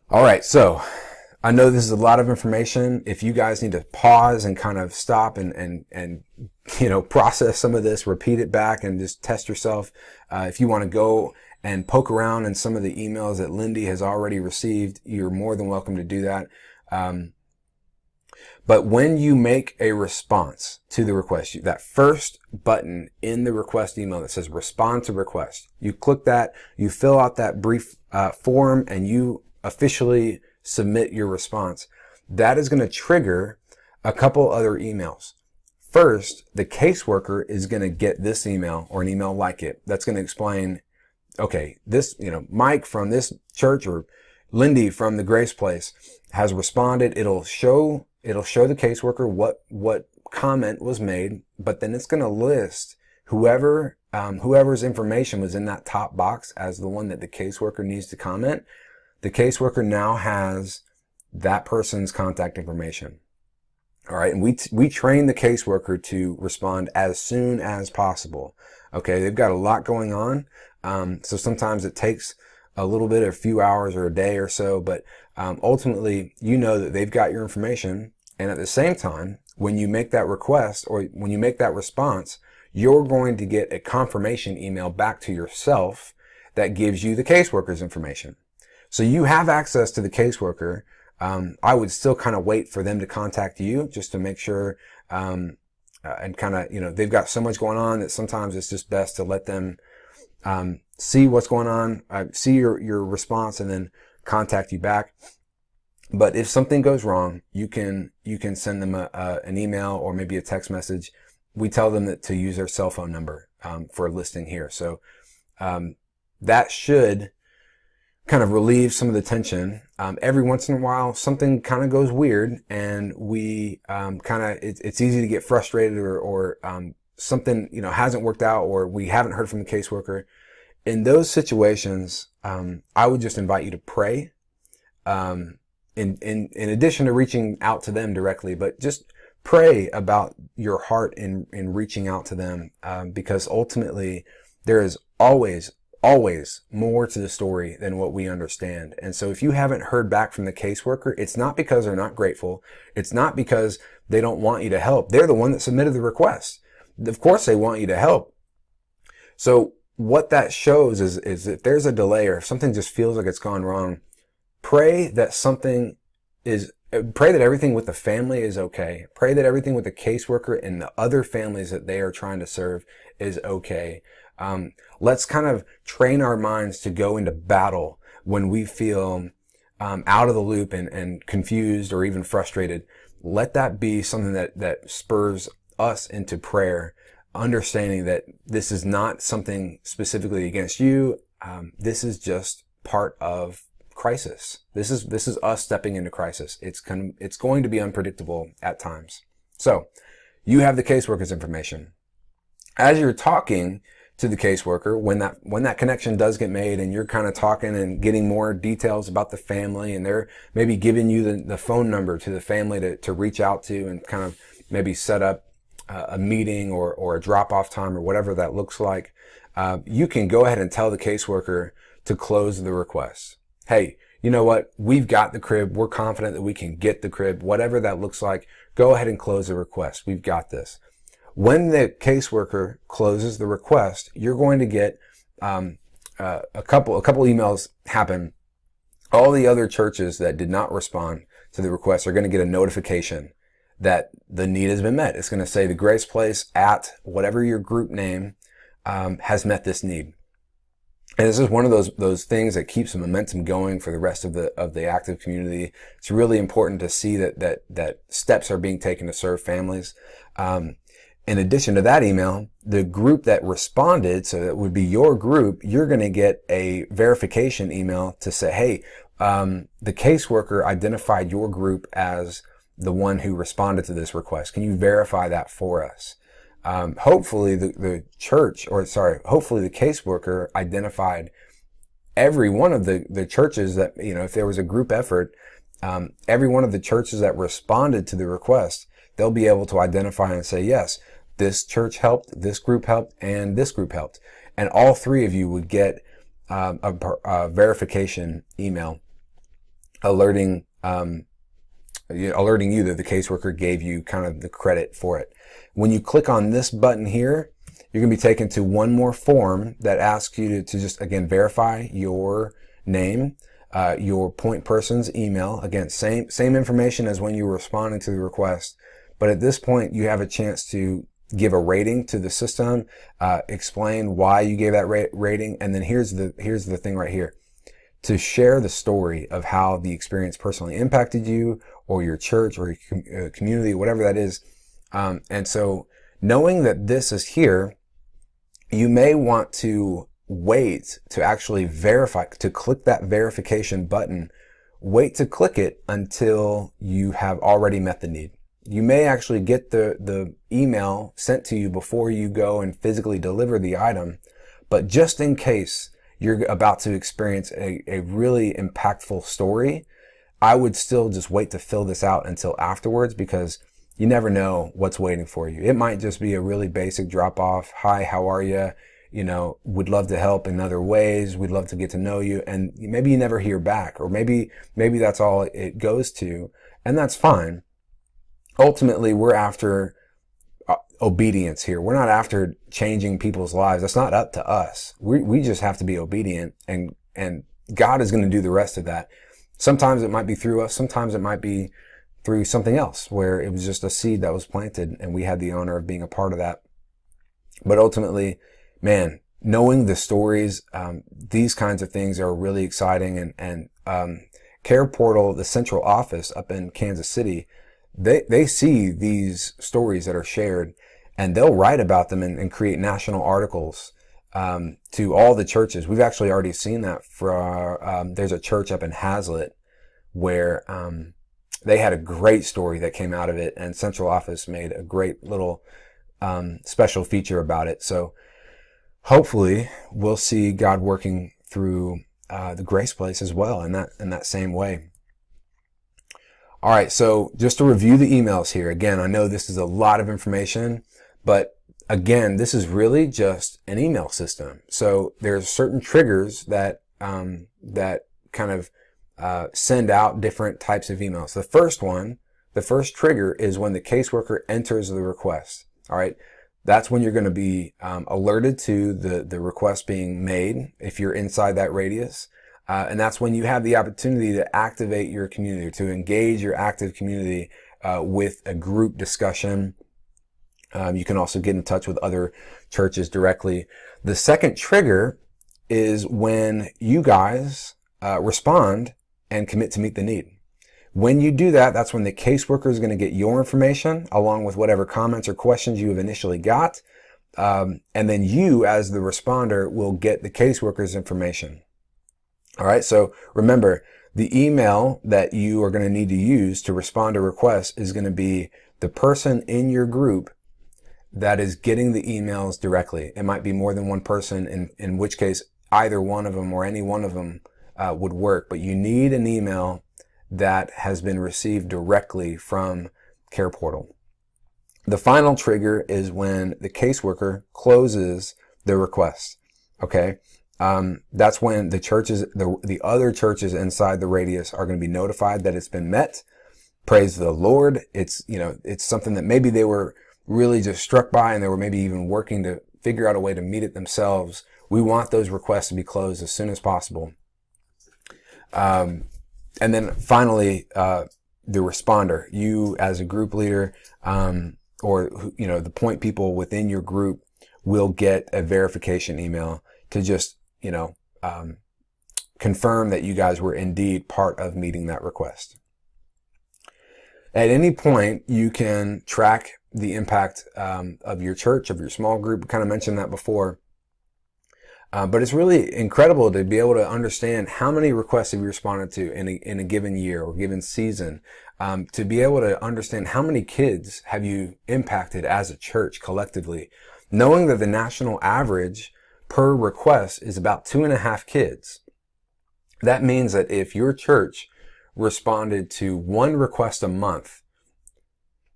All right. So I know this is a lot of information. If you guys need to pause and kind of stop and process some of this, repeat it back and just test yourself. If you want to go and poke around in some of the emails that Lindy has already received, you're more than welcome to do that. But when you make a response to the request, that first button in the request email that says respond to request, you click that, you fill out that brief form, and you officially submit your response. That is going to trigger a couple other emails. First, the caseworker is going to get this email or an email like it that's going to explain, okay, this, Mike from this church or Lindy from the Grace Place has responded. It'll show the caseworker what comment was made, but then it's going to list whoever's information was in that top box as the one that the caseworker needs to comment. The caseworker now has that person's contact information. All right. And we train the caseworker to respond as soon as possible. Okay. They've got a lot going on. So sometimes it takes a little bit, a few hours or a day or so, but ultimately, that they've got your information. And at the same time, when you make that request or when you make that response, you're going to get a confirmation email back to yourself that gives you the caseworker's information. So you have access to the caseworker. I would still kind of wait for them to contact you just to make sure, and kind of, they've got so much going on that sometimes it's just best to let them see what's going on, see your response, and then contact you back. But if something goes wrong, you can send them an email or maybe a text message. We tell them to use their cell phone number for a listing here. So that should kind of relieve some of the tension. Every once in a while, something kind of goes weird, and we it's easy to get frustrated or something hasn't worked out, or we haven't heard from the caseworker. In those situations, I would just invite you to pray. In addition to reaching out to them directly, but just pray about your heart in reaching out to them, because ultimately there is always more to the story than what we understand. And so if you haven't heard back from the caseworker, it's not because they're not grateful. It's not because they don't want you to help. They're the one that submitted the request. Of course they want you to help. So what that shows is if there's a delay or if something just feels like it's gone wrong, pray that everything with the family is okay. Pray that everything with the caseworker and the other families that they are trying to serve is okay. Let's kind of train our minds to go into battle when we feel out of the loop and confused or even frustrated. Let that be something that spurs us into prayer, understanding that this is not something specifically against you. This is just part of crisis. This is us stepping into crisis. It's going to be unpredictable at times. So you have the caseworker's information. As you're talking to the caseworker, when that connection does get made and you're kind of talking and getting more details about the family, and they're maybe giving you the phone number to the family to reach out to and kind of maybe set up a meeting or a drop-off time or whatever that looks like, you can go ahead and tell the caseworker to close the request. Hey, you know what? We've got the crib. We're confident that we can get the crib. Whatever that looks like, go ahead and close the request. We've got this. When the caseworker closes the request, you're going to get a couple emails happen. All the other churches that did not respond to the request are going to get a notification that the need has been met. It's going to say the Grace Place at whatever your group name has met this need. And this is one of those things that keeps the momentum going for the rest of the active community. It's really important to see that steps are being taken to serve families. In addition to that email, the group that responded, so that would be your group, you're going to get a verification email to say, hey, the caseworker identified your group as the one who responded to this request. Can you verify that for us? Hopefully the caseworker identified every one of the churches that, if there was a group effort, every one of the churches that responded to the request, they'll be able to identify and say, yes, this church helped, this group helped, and this group helped. And all three of you would get a verification email alerting you that the caseworker gave you kind of the credit for it. When you click on this button here, you're going to be taken to one more form that asks you to just, again, verify your name, your point person's email. Again, same information as when you were responding to the request. But at this point, you have a chance to give a rating to the system, explain why you gave that rating. And then here's the thing right here. To share the story of how the experience personally impacted you or your church or your community, whatever that is. And so knowing that this is here, you may want to wait to actually verify, to click that verification button. Wait to click it until you have already met the need. You may actually get the email sent to you before you go and physically deliver the item, but just in case you're about to experience a really impactful story, I would still just wait to fill this out until afterwards, because you never know what's waiting for you. It might just be a really basic drop off. Hi, how are you? Would love to help in other ways. We'd love to get to know you. And maybe you never hear back, or maybe that's all it goes to, and that's fine. Ultimately, we're after obedience here. We're not after changing people's lives. That's not up to us. We just have to be obedient, and God is going to do the rest of that. Sometimes it might be through us. Sometimes it might be through something else where it was just a seed that was planted and we had the honor of being a part of that. But ultimately, man, knowing the stories, these kinds of things are really exciting. And CarePortal, the central office up in Kansas City, they see these stories that are shared, and they'll write about them and create national articles to all the churches. We've actually already seen that for there's a church up in Hazlitt where they had a great story that came out of it, and central office made a great little special feature about it. So hopefully we'll see God working through the Grace Place as well in that same way. All right, so just to review the emails here. Again, I know this is a lot of information, but again, this is really just an email system. So there's certain triggers that kind of send out different types of emails. The first trigger is when the caseworker enters the request. All right, that's when you're going to be alerted to the request being made if you're inside that radius. And that's when you have the opportunity to activate your community, to engage your active community with a group discussion. You can also get in touch with other churches directly. The second trigger is when you guys respond and commit to meet the need. When you do that, that's when the caseworker is going to get your information along with whatever comments or questions you have initially got. And then you, as the responder, will get the caseworker's information. All right. So remember, the email that you are going to need to use to respond to requests is going to be the person in your group that is getting the emails directly. It might be more than one person, in which case either one of them or any one of them would work. But you need an email that has been received directly from CarePortal. The final trigger is when the caseworker closes the request. Okay. That's when the churches, the other churches inside the radius are going to be notified that it's been met. Praise the Lord. It's something that maybe they were really just struck by, and they were maybe even working to figure out a way to meet it themselves. We want those requests to be closed as soon as possible. And then finally, the responder, you as a group leader, or the point people within your group will get a verification email to just, confirm that you guys were indeed part of meeting that request. At any point, you can track the impact of your church, of your small group. We kind of mentioned that before. But it's really incredible to be able to understand how many requests have you responded to in a given year or given season, to be able to understand how many kids have you impacted as a church collectively, knowing that the national average per request is about 2.5 kids. That means that if your church responded to 1 request a month,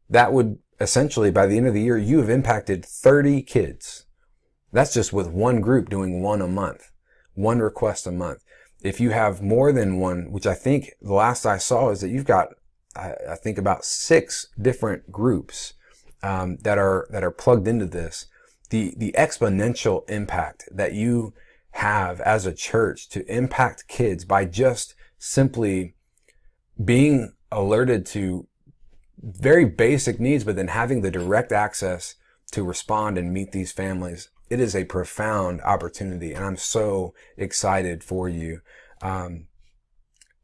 that would essentially, by the end of the year, you have impacted 30 kids. That's just with one group doing 1 a month, 1 request a month. If you have more than 1, which I think the last I saw is that you've got, I think about 6 different groups that are plugged into this. The exponential impact that you have as a church to impact kids by just simply being alerted to very basic needs, but then having the direct access to respond and meet these families. It is a profound opportunity, and I'm so excited for you.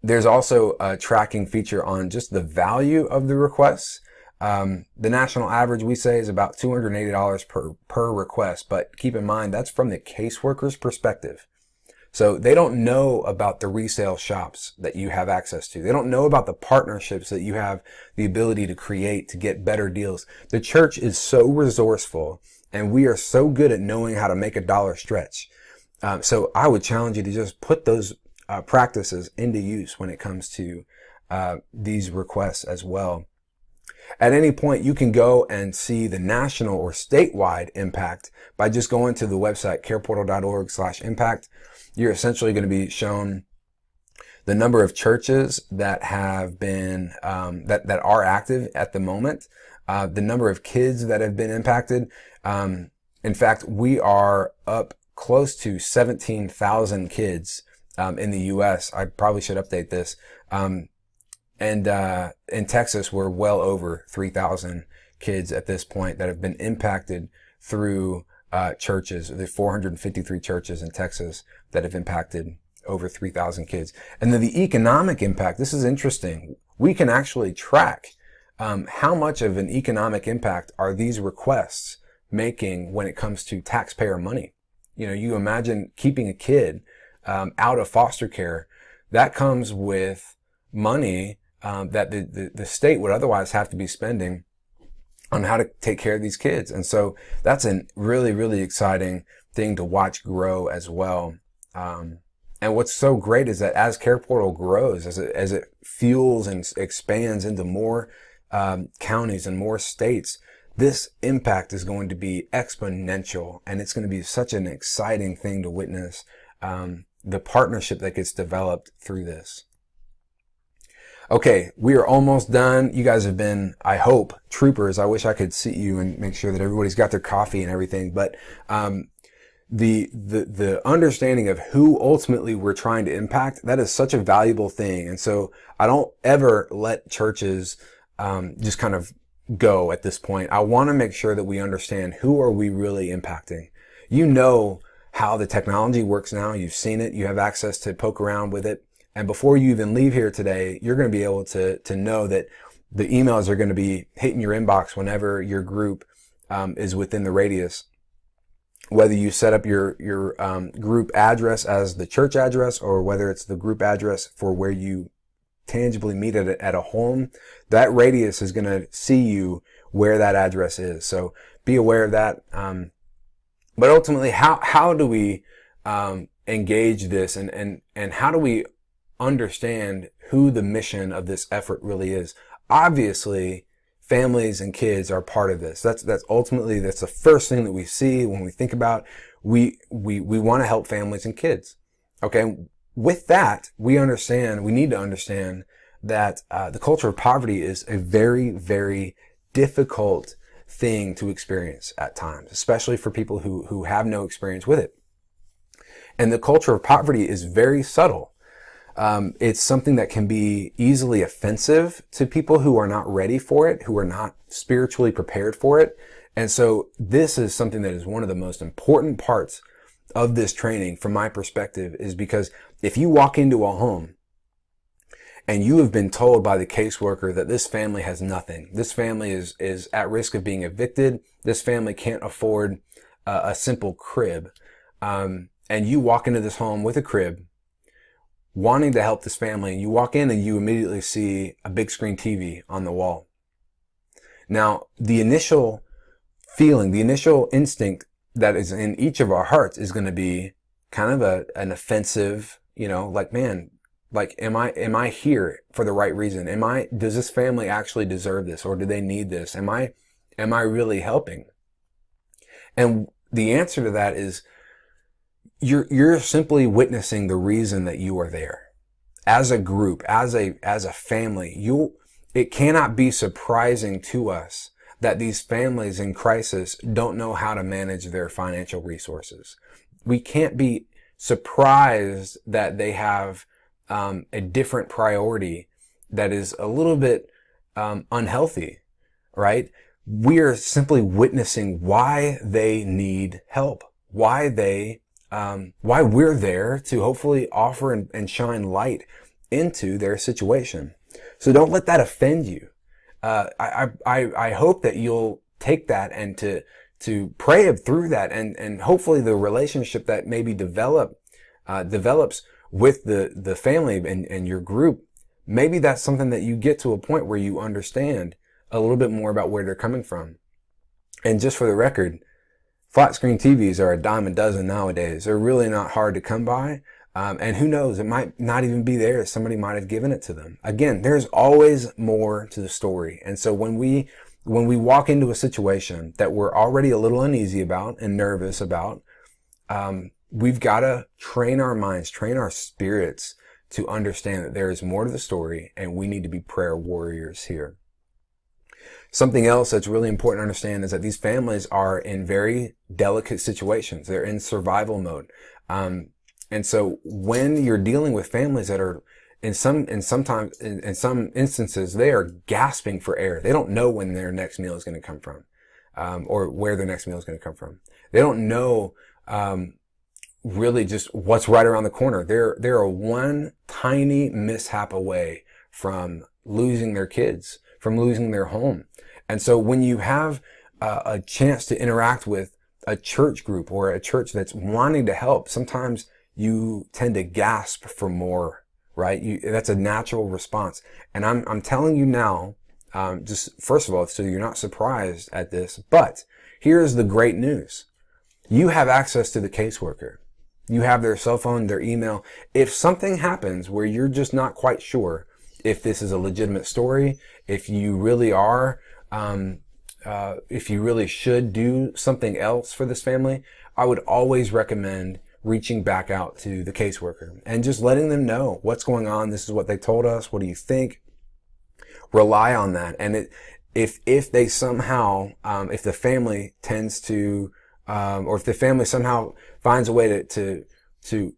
There's also a tracking feature on just the value of the requests. The national average, we say, is about $280 per request, but keep in mind that's from the caseworker's perspective. So they don't know about the resale shops that you have access to. They don't know about the partnerships that you have the ability to create to get better deals. The church is so resourceful, and we are so good at knowing how to make a dollar stretch. So I would challenge you to just put those practices into use when it comes to these requests as well. At any point, you can go and see the national or statewide impact by just going to the website careportal.org/impact. You're essentially going to be shown the number of churches that have been that are active at the moment, the number of kids that have been impacted. In fact, we are up close to 17,000 kids in the U.S. I probably should update this. And in Texas, we're well over 3,000 kids at this point that have been impacted through churches. There are 453 churches in Texas that have impacted over 3,000 kids. And then the economic impact, this is interesting. We can actually track how much of an economic impact are these requests making when it comes to taxpayer money. You know, you imagine keeping a kid out of foster care. That comes with money that the state would otherwise have to be spending on how to take care of these kids. And so that's a really, really exciting thing to watch grow as well. And what's so great is that as CarePortal grows, as it fuels and expands into more counties and more states, this impact is going to be exponential, and it's going to be such an exciting thing to witness, the partnership that gets developed through this. Okay, we are almost done. You guys have been, I hope, troopers. I wish I could see you and make sure that everybody's got their coffee and everything. But the understanding of who ultimately we're trying to impact, that is such a valuable thing. And so I don't ever let churches just kind of go at this point. I want to make sure that we understand who are we really impacting. You know how the technology works now. You've seen it. You have access to poke around with it. And before you even leave here today, you're going to be able to know that the emails are going to be hitting your inbox whenever your group is within the radius. Whether you set up your group address as the church address, or whether it's the group address for where you tangibly meet at a home, that radius is going to see you where that address is. So be aware of that. But ultimately, how do we engage this, and how do we understand who the mission of this effort really is? Obviously, families and kids are part of this. That's ultimately, that's the first thing that we see when we think about, we want to help families and kids. Okay. With that, we need to understand that the culture of poverty is a very, very difficult thing to experience at times, especially for people who have no experience with it. And the culture of poverty is very subtle. It's something that can be easily offensive to people who are not ready for it, who are not spiritually prepared for it. And so this is something that is one of the most important parts of this training from my perspective is because if you walk into a home and you have been told by the caseworker that this family has nothing, this family is at risk of being evicted, this family can't afford a simple crib, and you walk into this home with a crib, wanting to help this family, and you walk in and you immediately see a big screen TV on the wall. Now, the initial feeling, the initial instinct that is in each of our hearts is going to be kind of an offensive, like, man, like, am I here for the right reason? Does this family actually deserve this, or do they need this? Am I really helping? And the answer to that is you're simply witnessing the reason that you are there. As a group, as a family, it cannot be surprising to us that these families in crisis don't know how to manage their financial resources. We can't be surprised that they have a different priority that is a little bit unhealthy, right? We are simply witnessing why they need help, why we're there to hopefully offer and shine light into their situation. So don't let that offend you. I hope that you'll take that and to pray through that, and hopefully the relationship that maybe develops with the family and your group, maybe that's something that you get to a point where you understand a little bit more about where they're coming from. And just for the record, flat screen TVs are a dime a dozen nowadays. They're really not hard to come by. And who knows, it might not even be there. Somebody might have given it to them. Again, there's always more to the story. And so when we walk into a situation that we're already a little uneasy about and nervous about, we've got to train our minds, train our spirits to understand that there is more to the story, and we need to be prayer warriors here. Something else that's really important to understand is that these families are in very delicate situations. They're in survival mode. And so when you're dealing with families that are in some instances, they are gasping for air. They don't know when their next meal is going to come from, or where their next meal is going to come from. They don't know, really just what's right around the corner. They're one tiny mishap away from losing their kids, from losing their home. And so when you have a chance to interact with a church group or a church that's wanting to help, sometimes you tend to gasp for more, right? That's a natural response. And I'm telling you now, just first of all, so you're not surprised at this, but here's the great news. You have access to the caseworker. You have their cell phone, their email. If something happens where you're just not quite sure if this is a legitimate story, if you really are, if you really should do something else for this family, I would always recommend reaching back out to the caseworker and just letting them know what's going on. This is what they told us. What do you think? Rely on that. And if they somehow, if the family tends to, or if the family somehow finds a way to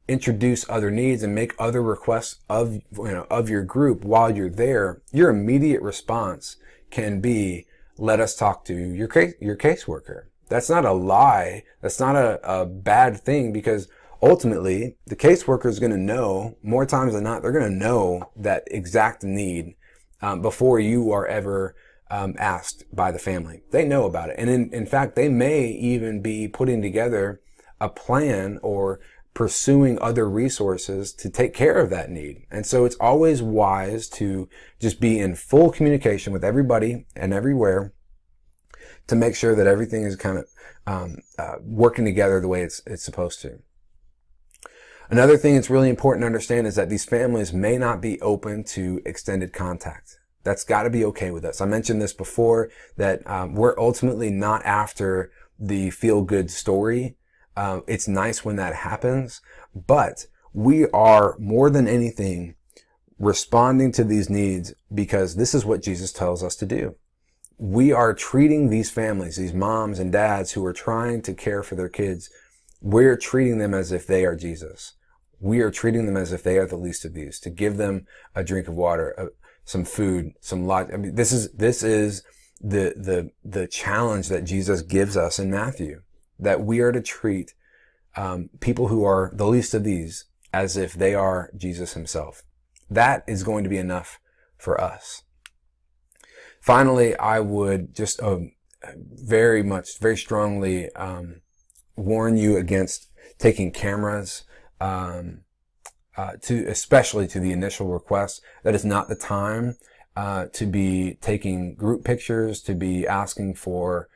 introduce other needs and make other requests of your group while you're there, your immediate response can be, let us talk to your caseworker. That's not a lie. That's not a bad thing, because ultimately the caseworker is going to know, more times than not, they're going to know that exact need before you are ever asked by the family. They know about it. And in fact, they may even be putting together a plan or pursuing other resources to take care of that need. And so it's always wise to just be in full communication with everybody and everywhere to make sure that everything is kind of working together the way it's supposed to. Another thing that's really important to understand is that these families may not be open to extended contact. That's got to be okay with us. I mentioned this before, that we're ultimately not after the feel-good story. It's nice when that happens, but we are more than anything responding to these needs because this is what Jesus tells us to do. We are treating these families, these moms and dads who are trying to care for their kids, we're treating them as if they are Jesus. We are treating them as if they are the least of these, to give them a drink of water, some food, some lodging. I mean, this is the challenge that Jesus gives us in Matthew, that we are to treat people who are the least of these as if they are Jesus himself. That is going to be enough for us. Finally, I would just very strongly warn you against taking cameras, especially to the initial request. That is not the time to be taking group pictures, to be asking for,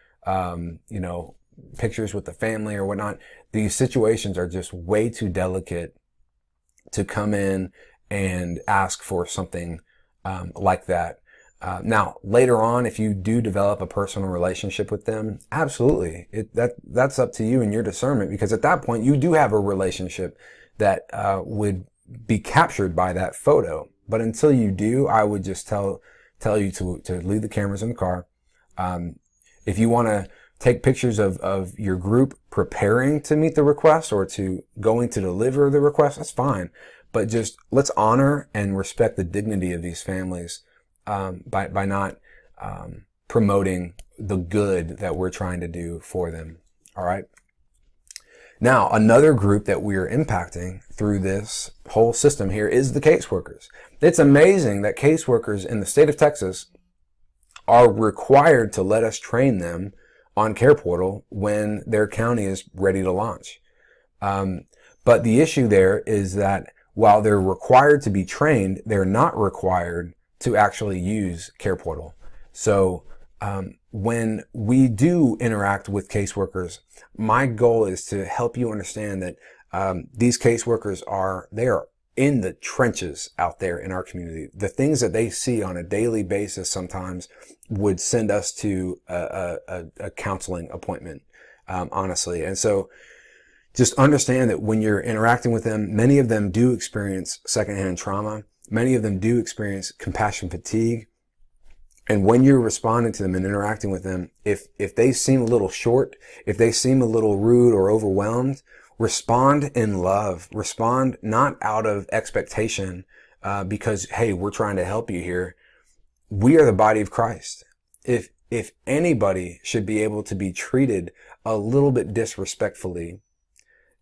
pictures with the family or whatnot. These situations are just way too delicate to come in and ask for something like that. Now, later on, if you do develop a personal relationship with them, absolutely, that's up to you and your discernment, because at that point, you do have a relationship that would be captured by that photo. But until you do, I would just tell you to leave the cameras in the car. If you want to take pictures of your group preparing to meet the request or to going to deliver the request, that's fine. But just let's honor and respect the dignity of these families by not promoting the good that we're trying to do for them. All right. Now, another group that we are impacting through this whole system here is the caseworkers. It's amazing that caseworkers in the state of Texas are required to let us train them on CarePortal when their county is ready to launch. But the issue there is that while they're required to be trained, they're not required to actually use CarePortal. So when we do interact with caseworkers, my goal is to help you understand that these caseworkers are in the trenches out there in our community. The things that they see on a daily basis sometimes would send us to a counseling appointment, honestly. And so just understand that when you're interacting with them, many of them do experience secondhand trauma. Many of them do experience compassion fatigue. And when you're responding to them and interacting with them, if they seem a little short, if they seem a little rude or overwhelmed, respond in love. Respond not out of expectation because, hey, we're trying to help you here. We are the body of Christ. If anybody should be able to be treated a little bit disrespectfully,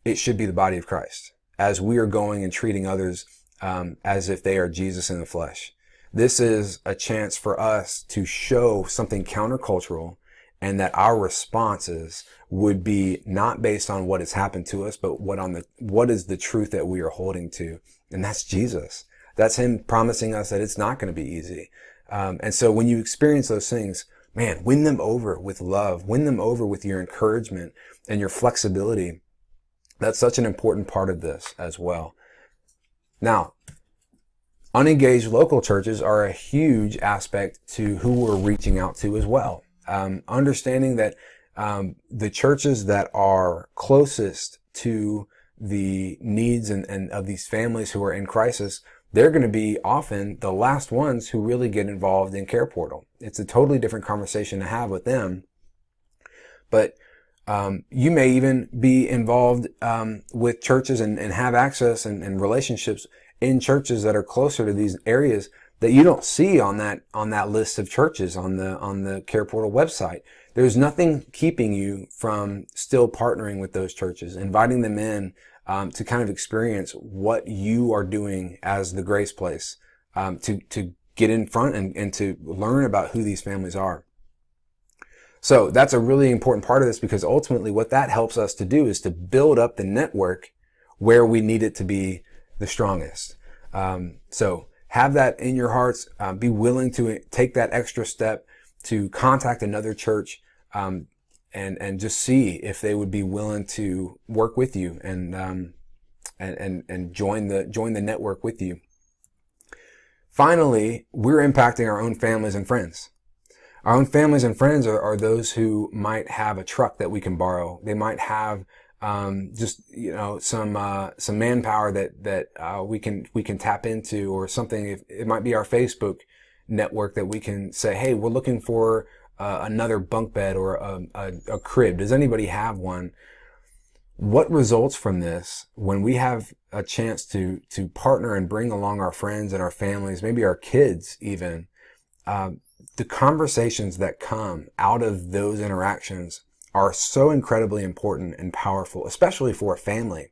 it should be the body of Christ, as we are going and treating others as if they are Jesus in the flesh. This is a chance for us to show something countercultural, and that our responses would be not based on what has happened to us, but what is the truth that we are holding to. And that's Jesus. That's him promising us that it's not going to be easy. And so when you experience those things, man, win them over with love, win them over with your encouragement and your flexibility. That's such an important part of this as well. Now, unengaged local churches are a huge aspect to who we're reaching out to as well. Understanding that the churches that are closest to the needs and of these families who are in crisis, they're going to be often the last ones who really get involved in CarePortal. It's a totally different conversation to have with them. But you may even be involved with churches and have access and relationships in churches that are closer to these areas that you don't see on that list of churches on the CarePortal website. There's nothing keeping you from still partnering with those churches, inviting them in to kind of experience what you are doing as the Grace Place, to get in front and to learn about who these families are. So that's a really important part of this, because ultimately what that helps us to do is to build up the network where we need it to be the strongest. So have that in your hearts. Be willing to take that extra step to contact another church, and just see if they would be willing to work with you and join the network with you. Finally, we're impacting our own families and friends. Our own families and friends are those who might have a truck that we can borrow. They might have some manpower that we can tap into, or something. It might be our Facebook network that we can say, hey, we're looking for another bunk bed or a crib. Does anybody have one? What results from this when we have a chance to partner and bring along our friends and our families, maybe our kids even, the conversations that come out of those interactions are so incredibly important and powerful, especially for a family.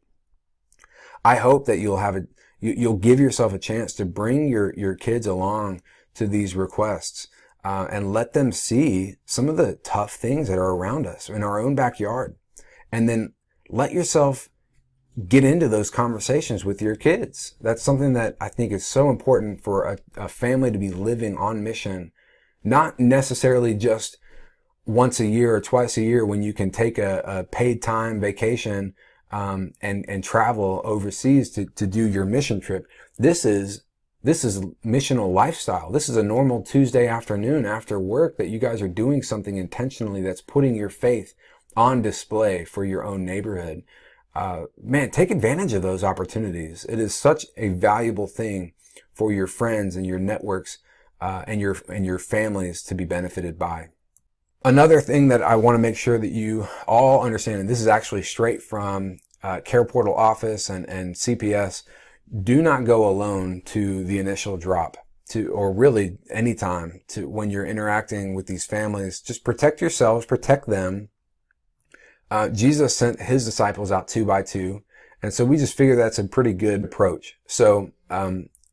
I hope that you'll give yourself a chance to bring your kids along to these requests, and let them see some of the tough things that are around us in our own backyard. And then let yourself get into those conversations with your kids. That's something that I think is so important for a family to be living on mission, not necessarily just once a year or twice a year when you can take a paid time vacation, and travel overseas to do your mission trip. This is missional lifestyle. This is a normal Tuesday afternoon after work that you guys are doing something intentionally that's putting your faith on display for your own neighborhood. Man, take advantage of those opportunities. It is such a valuable thing for your friends and your networks, and your families to be benefited by. Another thing that I want to make sure that you all understand, and this is actually straight from CarePortal office and CPS, do not go alone to the initial drop, or really anytime when you're interacting with these families. Just protect yourselves, protect them. Jesus sent his disciples out 2 by 2. And so we just figure that's a pretty good approach. So,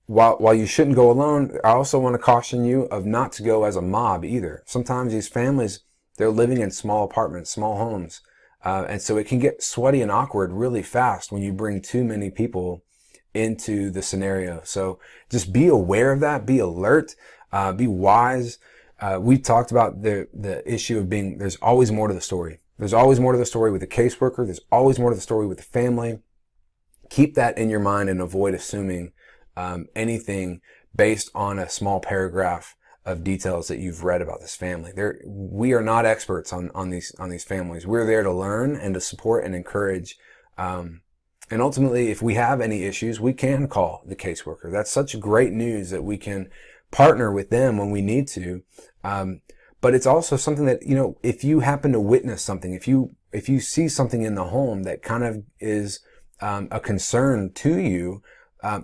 while you shouldn't go alone, I also want to caution you of not to go as a mob either. Sometimes these families, they're living in small apartments, small homes. And so it can get sweaty and awkward really fast when you bring too many people into the scenario. So just be aware of that, be alert, be wise. We talked about the issue of there's always more to the story. There's always more to the story with the caseworker. There's always more to the story with the family. Keep that in your mind and avoid assuming anything based on a small paragraph of details that you've read about this family. We are not experts on these families. We're there to learn and to support and encourage. And ultimately, if we have any issues, we can call the caseworker. That's such great news that we can partner with them when we need to. But it's also something that, if you happen to witness something, if you see something in the home that kind of is a concern to you,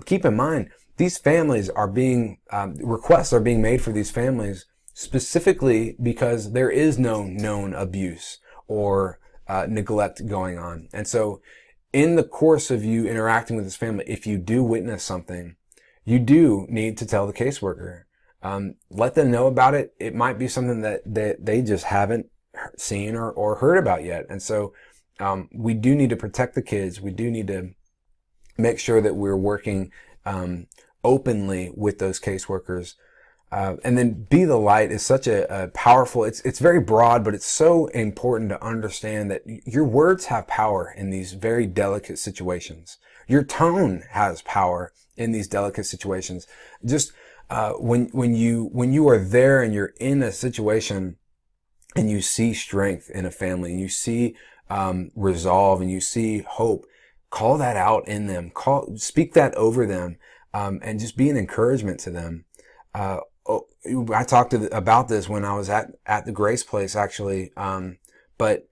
keep in mind, these families are requests are being made for these families specifically because there is no known abuse or neglect going on. And so in the course of you interacting with this family, if you do witness something, you do need to tell the caseworker. Let them know about it. It might be something that they just haven't seen or heard about yet. And so we do need to protect the kids. We do need to make sure that we're working openly with those caseworkers. And then be the light is such a powerful, it's very broad, but it's so important to understand that your words have power in these very delicate situations. Your tone has power in these delicate situations. Just when you are there and you're in a situation and you see strength in a family and you see resolve and you see hope, call that out in them. Speak that over them, and just be an encouragement to them. I talked about this when I was at the Grace Place, actually. But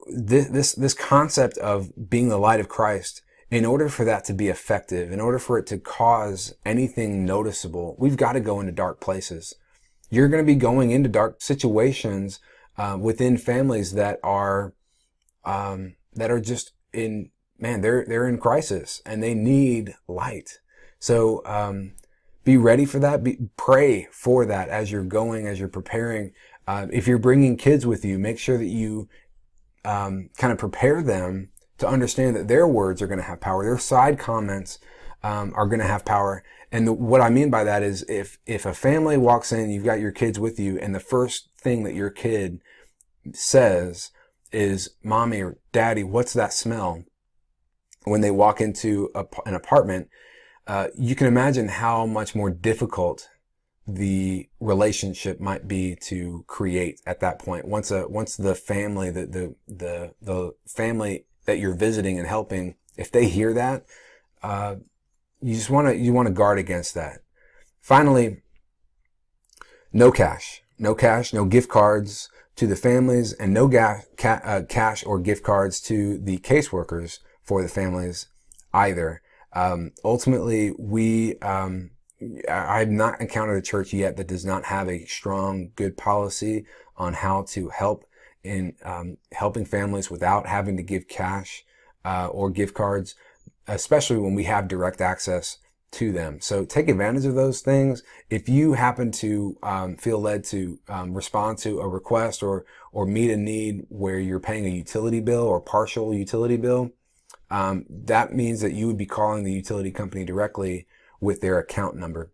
this concept of being the light of Christ, in order for that to be effective, in order for it to cause anything noticeable, we've got to go into dark places. You're going to be going into dark situations within families that are just they're in crisis and they need light. So be ready for that. Pray for that as you're preparing. If you're bringing kids with you, make sure that you kind of prepare them to understand that their words are going to have power. Their side comments are going to have power. And what I mean by that is if a family walks in, you've got your kids with you, and the first thing that your kid says is, "Mommy" or "Daddy, what's that smell?" when they walk into an apartment, you can imagine how much more difficult the relationship might be to create at that point. Once the family, the family that you're visiting and helping, if they hear that, you want to guard against that. Finally, no cash, no gift cards to the families, and no cash or gift cards to the caseworkers for the families either. Ultimately, I have not encountered a church yet that does not have a strong, good policy on how to help in helping families without having to give cash or gift cards, especially when we have direct access to them. So take advantage of those things. If you happen to feel led to respond to a request or meet a need where you're paying a utility bill or partial utility bill, that means that you would be calling the utility company directly with their account number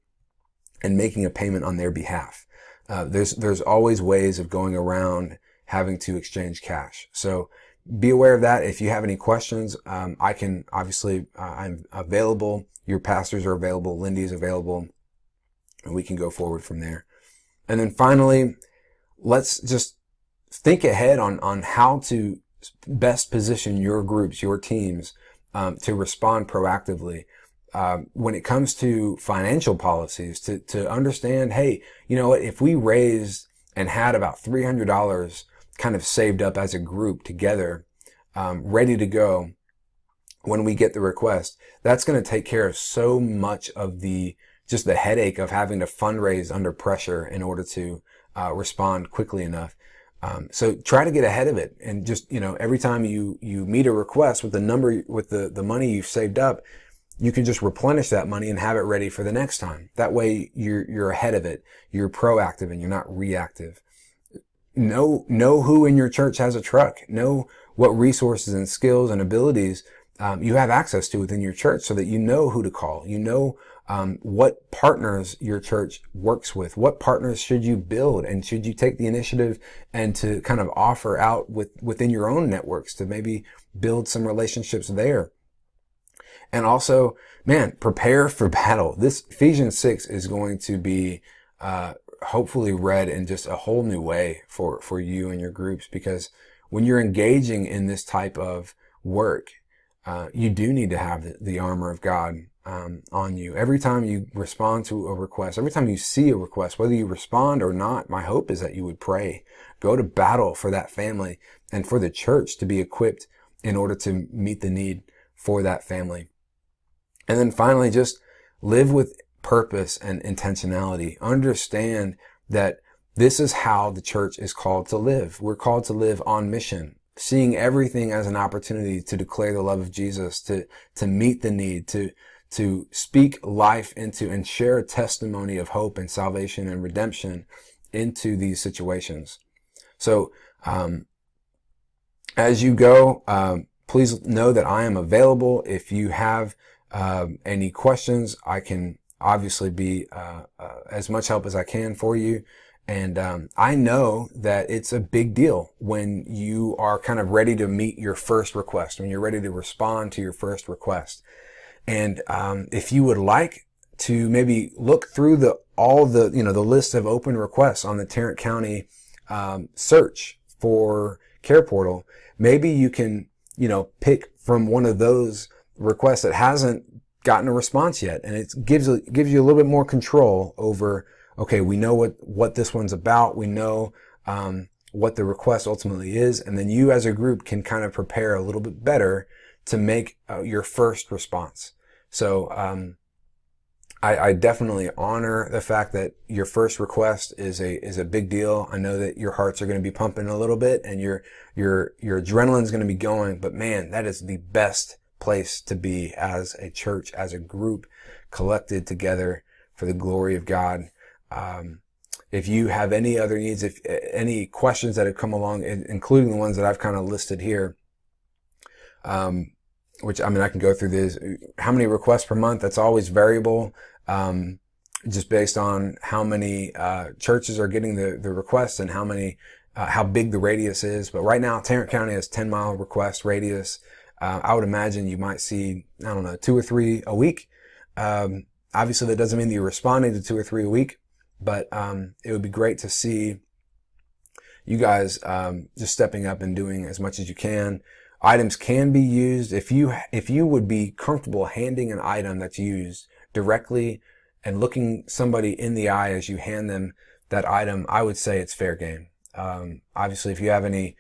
and making a payment on their behalf. There's always ways of going around having to exchange cash. So be aware of that. If you have any questions, I can obviously, I'm available. Your pastors are available. Lindy is available, and we can go forward from there. And then finally, let's just think ahead on how to best position your groups, your teams, to respond proactively. When it comes to financial policies, to understand, hey, you know what, if we raised and had about $300 kind of saved up as a group together, ready to go when we get the request, that's going to take care of so much of just the headache of having to fundraise under pressure in order to respond quickly enough. So try to get ahead of it, and just, every time you meet a request with the number, with the money you've saved up, you can just replenish that money and have it ready for the next time. That way you're ahead of it. You're proactive and you're not reactive. Know who in your church has a truck. Know what resources and skills and abilities you have access to within your church, so that you know who to call. You know what partners your church works with. What partners should you build, and should you take the initiative and to kind of offer out within your own networks to maybe build some relationships there. And also, man, prepare for battle. This Ephesians 6 is going to be hopefully read in just a whole new way for you and your groups, because when you're engaging in this type of work, you do need to have the armor of God on you. Every time you respond to a request, every time you see a request, whether you respond or not, my hope is that you would pray. Go to battle for that family and for the church to be equipped in order to meet the need for that family. And then finally, just live with purpose and intentionality. Understand that this is how the church is called to live. We're called to live on mission, seeing everything as an opportunity to declare the love of Jesus, to meet the need, to speak life into and share a testimony of hope and salvation and redemption into these situations. So, as you go, please know that I am available. If you have any questions, I can obviously be as much help as I can for you. And I know that it's a big deal when you are kind of ready to meet your first request, when you're ready to respond to your first request. And if you would like to maybe look through the list of open requests on the Tarrant County search for CarePortal, maybe you can pick from one of those requests that hasn't gotten a response yet, and it gives you a little bit more control over, okay, we know what this one's about, we know what the request ultimately is, and then you as a group can kind of prepare a little bit better to make your first response. So I definitely honor the fact that your first request is a big deal. I know that your hearts are going to be pumping a little bit, and your adrenaline is going to be going, but man, that is the best place to be as a church, as a group, collected together for the glory of God. If you have any other needs, if any questions that have come along, including the ones that I've kind of listed here, which, I mean, I can go through this. How many requests per month? That's always variable, just based on how many churches are getting the requests and how big the radius is. But right now, Tarrant County has 10-mile request radius. I would imagine you might see, 2 or 3 a week. Obviously, that doesn't mean that you're responding to 2 or 3 a week, but it would be great to see you guys just stepping up and doing as much as you can. Items can be used. If you would be comfortable handing an item that's used directly and looking somebody in the eye as you hand them that item, I would say it's fair game. Obviously, if you have any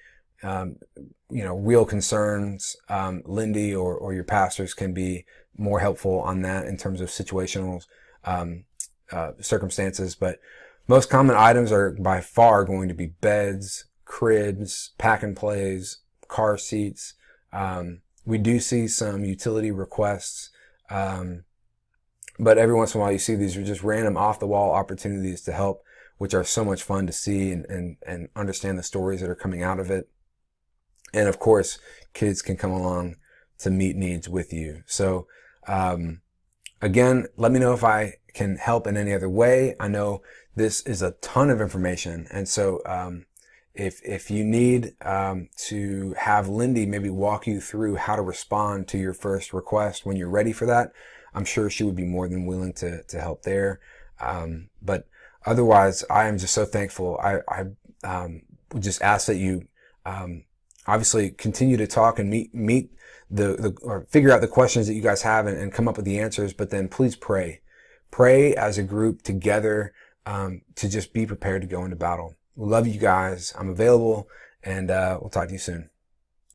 real concerns, Lindy or your pastors can be more helpful on that in terms of situational circumstances. But most common items are by far going to be beds, cribs, pack and plays, car seats. We do see some utility requests, but every once in a while you see these are just random off-the-wall opportunities to help, which are so much fun to see and understand the stories that are coming out of it. And of course, kids can come along to meet needs with you. So again, let me know if I can help in any other way. I know this is a ton of information, and so if you need to have Lindy maybe walk you through how to respond to your first request when you're ready for that, I'm sure she would be more than willing to help there. But otherwise, I am just so thankful. I would just ask that you obviously continue to talk and meet or figure out the questions that you guys have and come up with the answers, but then please pray as a group together to just be prepared to go into battle. We love you guys. I'm available, and we'll talk to you soon.